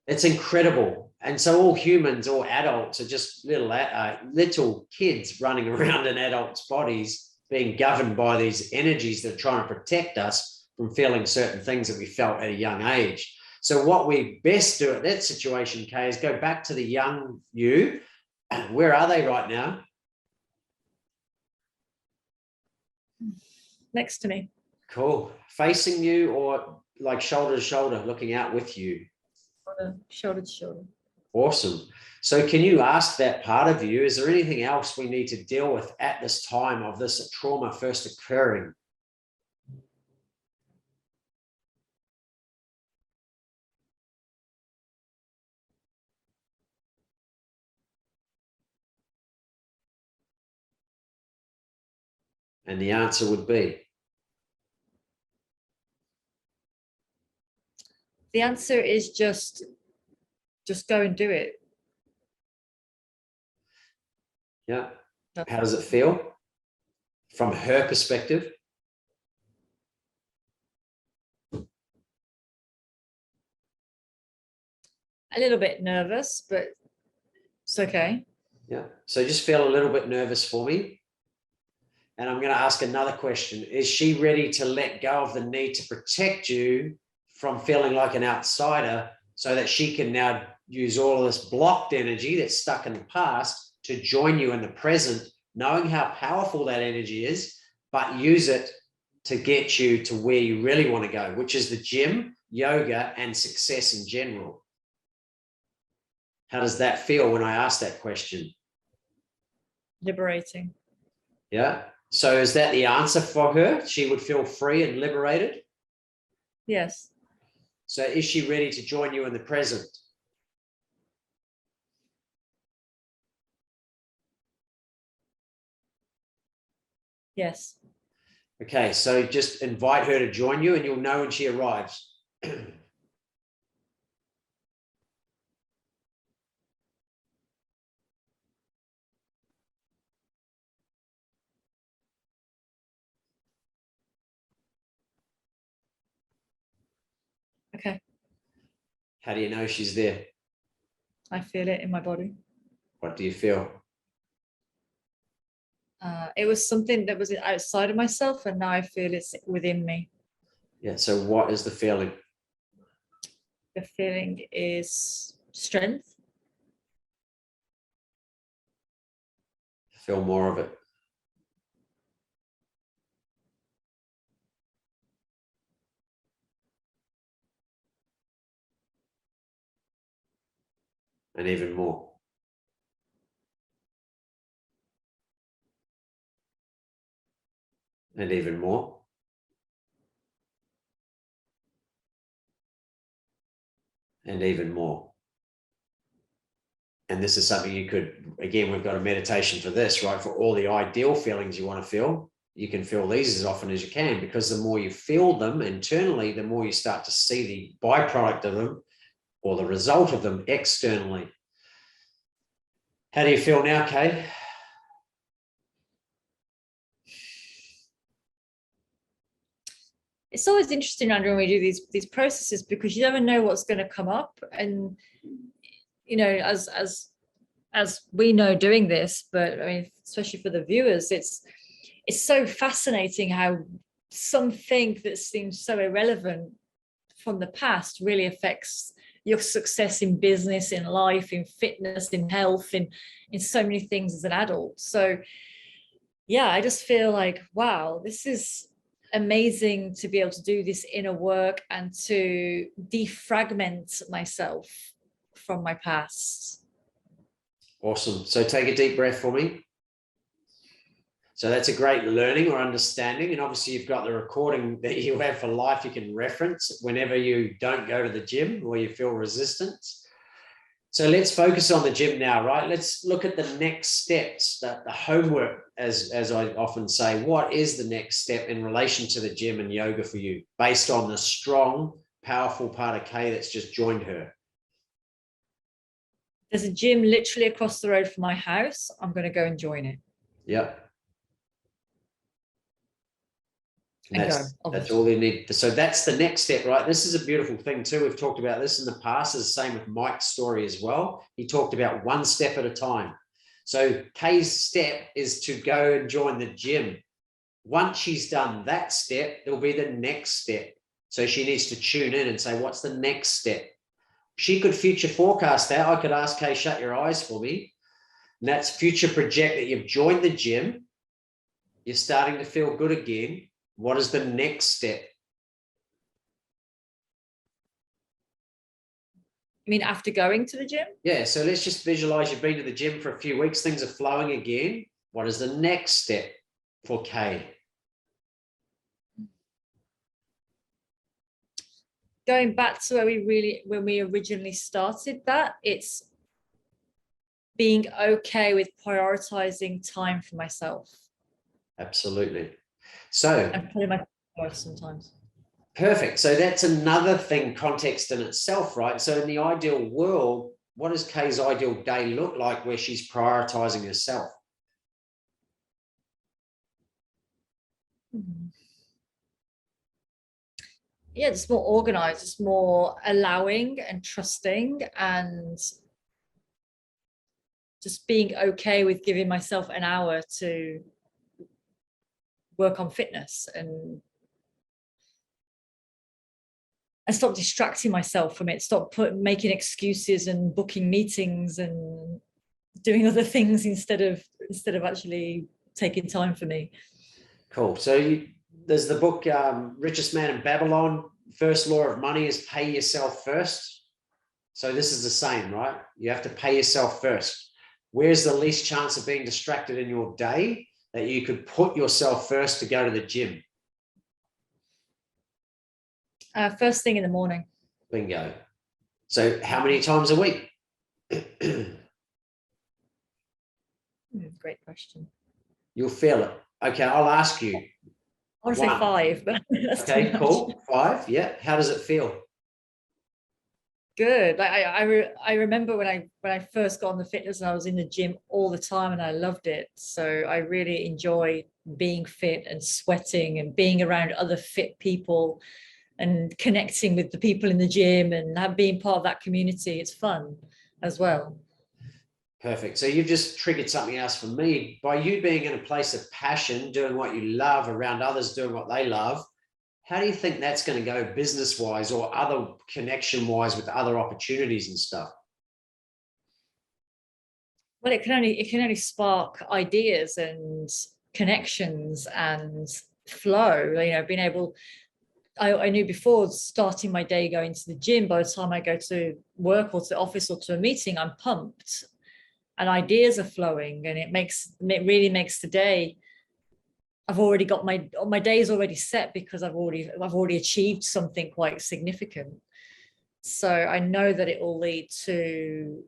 S2: It's incredible. And so all humans, all adults are just little kids running around in adults' bodies, being governed by these energies that are trying to protect us from feeling certain things that we felt at a young age. So what we best do at that situation, Kay, is go back to the young you. Where are they right now?
S1: Next to me.
S2: Cool. Facing you or like shoulder to shoulder, looking out with you?
S1: Shoulder to shoulder.
S2: Awesome. So can you ask that part of you, is there anything else we need to deal with at this time of this trauma first occurring? And the answer would be?
S1: The answer is just go and do it.
S2: Yeah. How does it feel from her perspective?
S1: A little bit nervous, but it's okay.
S2: Yeah. So just feel a little bit nervous for me. And I'm going to ask another question. Is she ready to let go of the need to protect you from feeling like an outsider so that she can now use all of this blocked energy that's stuck in the past to join you in the present, knowing how powerful that energy is, but use it to get you to where you really want to go, which is the gym, yoga, and success in general? How does that feel when I ask that question?
S1: Liberating.
S2: Yeah. So is that the answer for her? She would feel free and liberated?
S1: Yes.
S2: So is she ready to join you in the present?
S1: Yes.
S2: Okay, so just invite her to join you and you'll know when she arrives.
S1: Okay.
S2: How do you know she's there?
S1: I feel it in my body.
S2: What do you feel?
S1: It was something that was outside of myself, and now I feel it's within me.
S2: Yeah, so what is the feeling?
S1: The feeling is strength.
S2: Feel more of it. And even more. And even more. And even more. And this is something you could, again, we've got a meditation for this, right? For all the ideal feelings you want to feel, you can feel these as often as you can, because the more you feel them internally, the more you start to see the byproduct of them or the result of them externally. How do you feel now, Kay?
S1: It's always interesting, Andrew, when we do these processes, because you never know what's going to come up. And you know, as we know doing this, but I mean, especially for the viewers, it's so fascinating how something that seems so irrelevant from the past really affects your success in business, in life, in fitness, in health, in so many things as an adult. So yeah, I just feel like, wow, this is amazing to be able to do this inner work and to defragment myself from my past.
S2: Awesome. So take a deep breath for me. So that's a great learning or understanding. And obviously you've got the recording that you have for life you can reference whenever you don't go to the gym or you feel resistance. So let's focus on the gym now, right? Let's look at the next steps, the homework, as I often say. What is the next step in relation to the gym and yoga for you, based on the strong, powerful part of Kay that's just joined her?
S1: There's a gym literally across the road from my house. I'm going to go and join it.
S2: Yep.
S1: And
S2: that's all they need. So that's the next step, right? This is a beautiful thing too. We've talked about this in the past. It's the same with Mike's story as well. He talked about one step at a time. So Kay's step is to go and join the gym. Once she's done that step, there'll be the next step. So she needs to tune in and say, what's the next step? She could future forecast that. I could ask Kay, shut your eyes for me. And that's future project that you've joined the gym. You're starting to feel good again. What is the next step?
S1: You mean after going to the gym?
S2: Yeah, so let's just visualize you've been to the gym for a few weeks, things are flowing again. What is the next step for Kay?
S1: Going back to when we originally started that, it's being okay with prioritizing time for myself.
S2: Absolutely. So
S1: and putting my first sometimes.
S2: Perfect. So that's another thing, context in itself, right? So in the ideal world, what does Kay's ideal day look like where she's prioritizing herself?
S1: Yeah, it's more organized, it's more allowing and trusting and just being okay with giving myself an hour to work on fitness and stop distracting myself from it, stop making excuses and booking meetings and doing other things instead of actually taking time for me.
S2: Cool. So there's the book, Richest Man in Babylon. First law of money is pay yourself first. So this is the same, right? You have to pay yourself first. Where's the least chance of being distracted in your day that you could put yourself first to go to the gym?
S1: First thing in the morning.
S2: Bingo. So how many times a week?
S1: Great question.
S2: You'll feel it. Okay, I'll ask you.
S1: I want to say 5, but
S2: okay, cool. 5. Yeah. How does it feel?
S1: Good. I remember when I first got on the fitness and I was in the gym all the time and I loved it. So I really enjoy being fit and sweating and being around other fit people and connecting with the people in the gym and being part of that community. It's fun as well.
S2: Perfect. So you've just triggered something else for me. By you being in a place of passion, doing what you love, around others doing what they love, how do you think that's going to go business-wise or other connection-wise with other opportunities and stuff?
S1: Well, it can only spark ideas and connections and flow. You know, being able. I knew before starting my day going to the gym, by the time I go to work or to the office or to a meeting, I'm pumped and ideas are flowing, and it really makes the day. I've already got my day is already set because I've already achieved something quite significant. So I know that it will lead to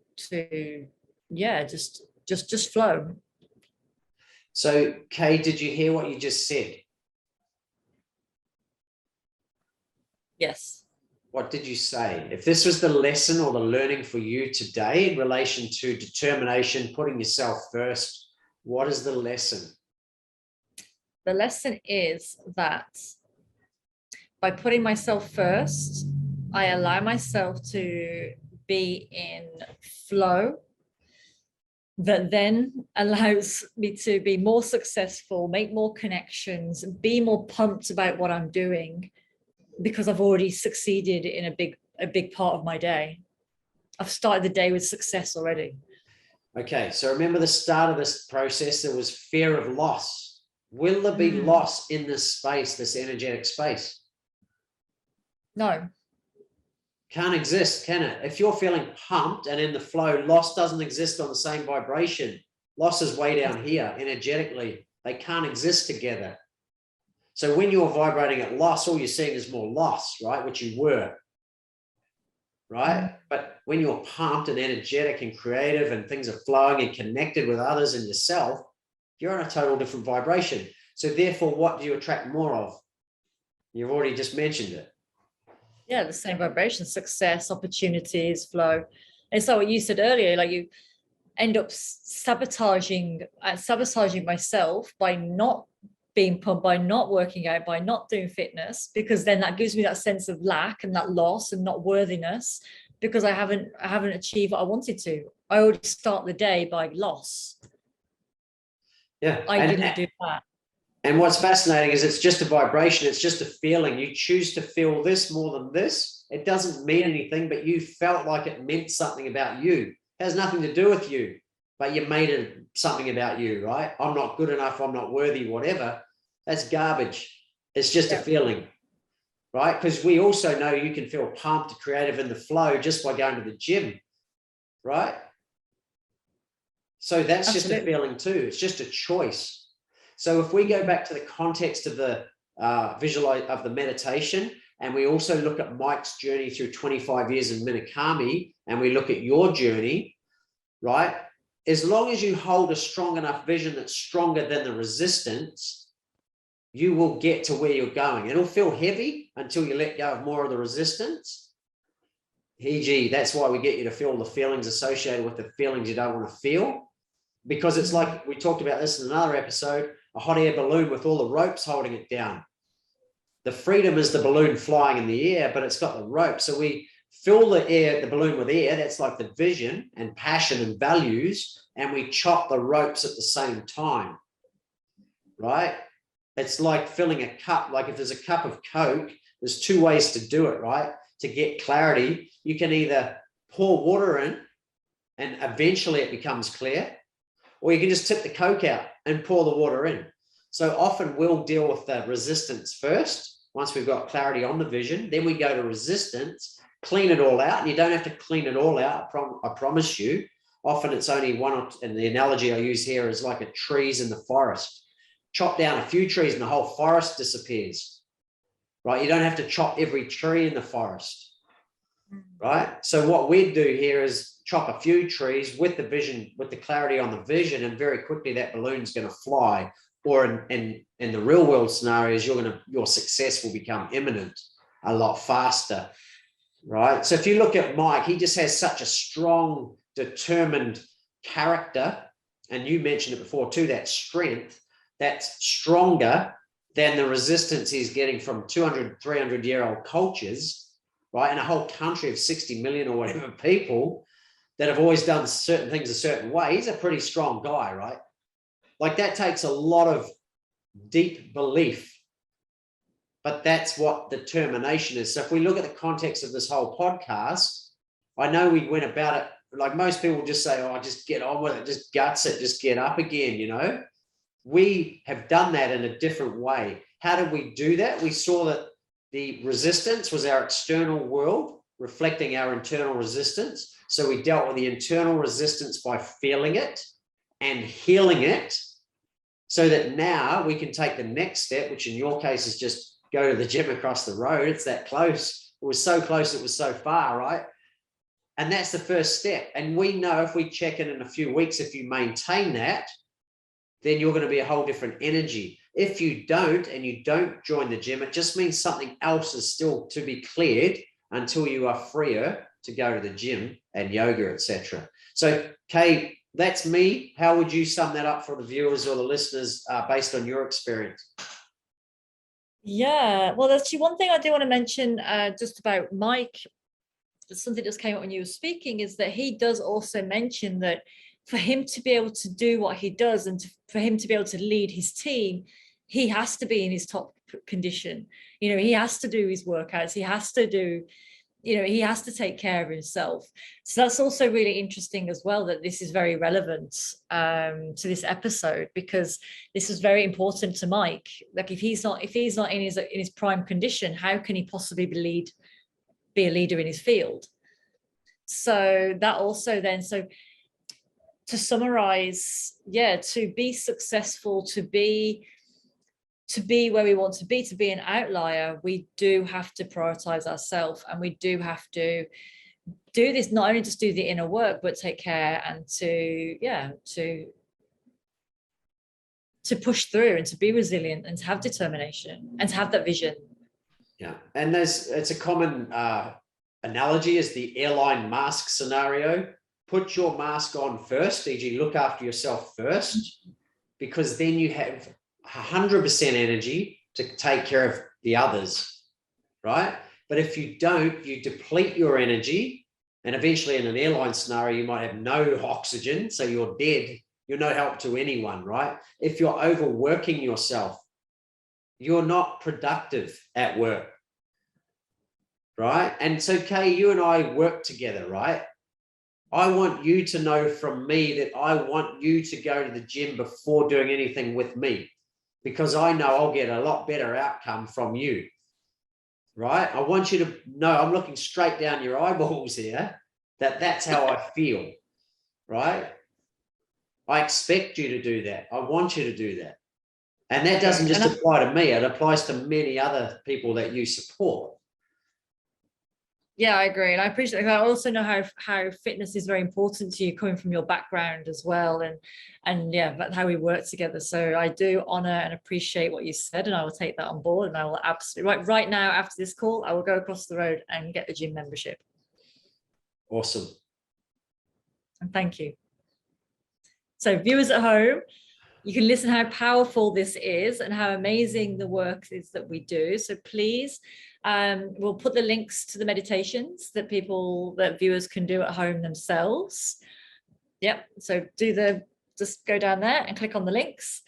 S1: just flow.
S2: So Kay, did you hear what you just said?
S1: Yes.
S2: What did you say? If this was the lesson or the learning for you today in relation to determination, putting yourself first, what is the lesson?
S1: The lesson is that by putting myself first, I allow myself to be in flow that then allows me to be more successful, make more connections, be more pumped about what I'm doing, because I've already succeeded in a big part of my day. I've started the day with success already.
S2: Okay, so remember the start of this process, there was fear of loss. Will there be loss in this space, this energetic space?
S1: No.
S2: Can't exist, can it? If you're feeling pumped and in the flow, loss doesn't exist on the same vibration. Loss is way down here energetically. They can't exist together. So when you're vibrating at loss, all you're seeing is more loss, right? Which you were, right? But when you're pumped and energetic and creative and things are flowing and connected with others and yourself, you're on a total different vibration. So therefore, what do you attract more of? You've already just mentioned it.
S1: Yeah, the same vibration, success, opportunities, flow. And so what you said earlier, like you end up sabotaging myself by not being pumped, by not working out, by not doing fitness, because then that gives me that sense of lack and that loss and not worthiness, because I haven't achieved what I wanted to. I already start the day by loss.
S2: Yeah,
S1: I didn't do that.
S2: And what's fascinating is it's just a vibration. It's just a feeling. You choose to feel this more than this. It doesn't mean anything, but you felt like it meant something about you. It has nothing to do with you, but you made it something about you, right? I'm not good enough. I'm not worthy, whatever. That's garbage. It's just a feeling, right? Because we also know you can feel pumped, creative in the flow just by going to the gym, right? So that's just a feeling too. It's just a choice. So if we go back to the context of the of the meditation, and we also look at Mike's journey through 25 years in McCombe, and we look at your journey, right? As long as you hold a strong enough vision that's stronger than the resistance, you will get to where you're going. It'll feel heavy until you let go of more of the resistance. E.g., that's why we get you to feel the feelings associated with the feelings you don't want to feel. Because it's like, we talked about this in another episode, a hot air balloon with all the ropes holding it down. The freedom is the balloon flying in the air, but it's got the rope. So we fill the balloon with air. That's like the vision and passion and values. And we chop the ropes at the same time, right? It's like filling a cup. Like if there's a cup of Coke, there's two ways to do it, right? To get clarity, you can either pour water in and eventually it becomes clear, or you can just tip the Coke out and pour the water in. So often we'll deal with the resistance first. Once we've got clarity on the vision, then we go to resistance, clean it all out. And you don't have to clean it all out, I promise you. Often it's only one, and the analogy I use here is like a trees in the forest. Chop down a few trees and the whole forest disappears, right? You don't have to chop every tree in the forest, right? So what we do here is chop a few trees with the vision, with the clarity on the vision, and very quickly that balloon's going to fly. Or in the real world scenarios, your success will become imminent a lot faster, right? So if you look at Mike, he just has such a strong, determined character, and you mentioned it before too, that strength that's stronger than the resistance he's getting from 200, 300-year-old cultures, right? In a whole country of 60 million or whatever people that have always done certain things a certain way. He's a pretty strong guy, right? Like that takes a lot of deep belief, but that's what determination is. So if we look at the context of this whole podcast, I know we went about it like most people just say, oh, just get on with it, just guts it, just get up again, you know? We have done that in a different way. How did we do that? We saw that the resistance was our external world reflecting our internal resistance. So we dealt with the internal resistance by feeling it and healing it, so that now we can take the next step, which in your case is just go to the gym across the road. It's that close. It was so close, it was so far, right? And that's the first step. And we know if we check in a few weeks, if you maintain that, then you're going to be a whole different energy. If you don't, and you don't join the gym, it just means something else is still to be cleared until you are freer to go to the gym and yoga, etc. So, Kay, that's me. How would you sum that up for the viewers or the listeners based on your experience?
S1: Yeah, well, actually, one thing I do want to mention just about Mike, something that just came up when you were speaking, is that he does also mention that for him to be able to do what he does and for him to be able to lead his team, he has to be in his top condition. You know, he has to do his workouts. He has to do, you know, he has to take care of himself. So that's also really interesting as well, that this is very relevant to this episode, because this is very important to Mike. Like if he's not in his prime condition, how can he possibly be a leader in his field? So that also then, so to summarize, yeah, to be successful, to be where we want to be an outlier, we do have to prioritize ourselves, and we do have to do this, not only just do the inner work, but take care and to push through and to be resilient and to have determination and to have that vision.
S2: Yeah, and it's a common analogy is the airline mask scenario. Put your mask on first, e.g. look after yourself first, because then you have 100% energy to take care of the others, right? But if you don't, you deplete your energy, and eventually in an airline scenario, you might have no oxygen, so you're dead. You're no help to anyone, right? If you're overworking yourself, you're not productive at work, right? And so, Kay, you and I work together, right? I want you to know from me that I want you to go to the gym before doing anything with me, because I know I'll get a lot better outcome from you, right? I want you to know, I'm looking straight down your eyeballs here, that's how I feel, right? I expect you to do that. I want you to do that. And that doesn't just apply to me. It applies to many other people that you support.
S1: Yeah, I agree. And I appreciate, I also know how fitness is very important to you, coming from your background as well. And yeah, that's how we work together. So I do honor and appreciate what you said, and I will take that on board. And I will absolutely, right now after this call, I will go across the road and get the gym membership.
S2: Awesome.
S1: And thank you. So viewers at home, you can listen how powerful this is and how amazing the work is that we do. So please We'll put the links to the meditations that viewers can do at home themselves. Yep. So just go down there and click on the links.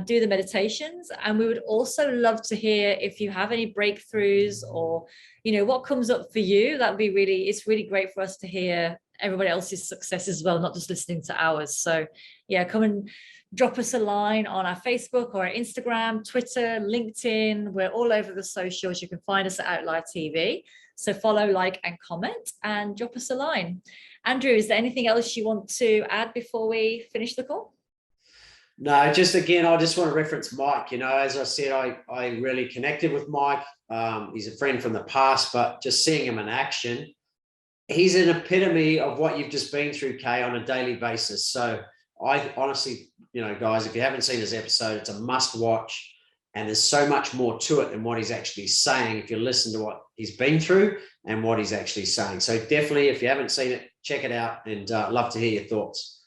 S1: Do the meditations, and we would also love to hear if you have any breakthroughs or what comes up for you. It's really great for us to hear everybody else's success as well, not just listening to ours. So yeah, come and drop us a line on our Facebook or our Instagram, Twitter, LinkedIn. We're all over the socials. You can find us at Outlier TV. So follow, like, and comment, and drop us a line. Andrew, is there anything else you want to add before we finish the call?
S2: No, just again, I just want to reference Mike. As I said, I really connected with Mike. He's a friend from the past, but just seeing him in action, he's an epitome of what you've just been through, Kay, on a daily basis. So I honestly, guys, if you haven't seen his episode, it's a must watch. And there's so much more to it than what he's actually saying if you listen to what he's been through and what he's actually saying. So definitely, if you haven't seen it, check it out, and love to hear your thoughts.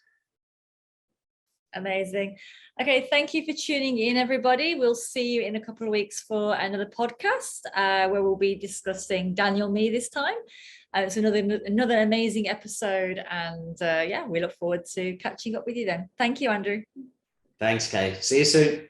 S1: Amazing. Okay, thank you for tuning in, everybody. We'll see you in a couple of weeks for another podcast where we'll be discussing Daniel Me this time. It's another amazing episode, and we look forward to catching up with you then. Thank you, Andrew. Thanks, Kay. See you soon.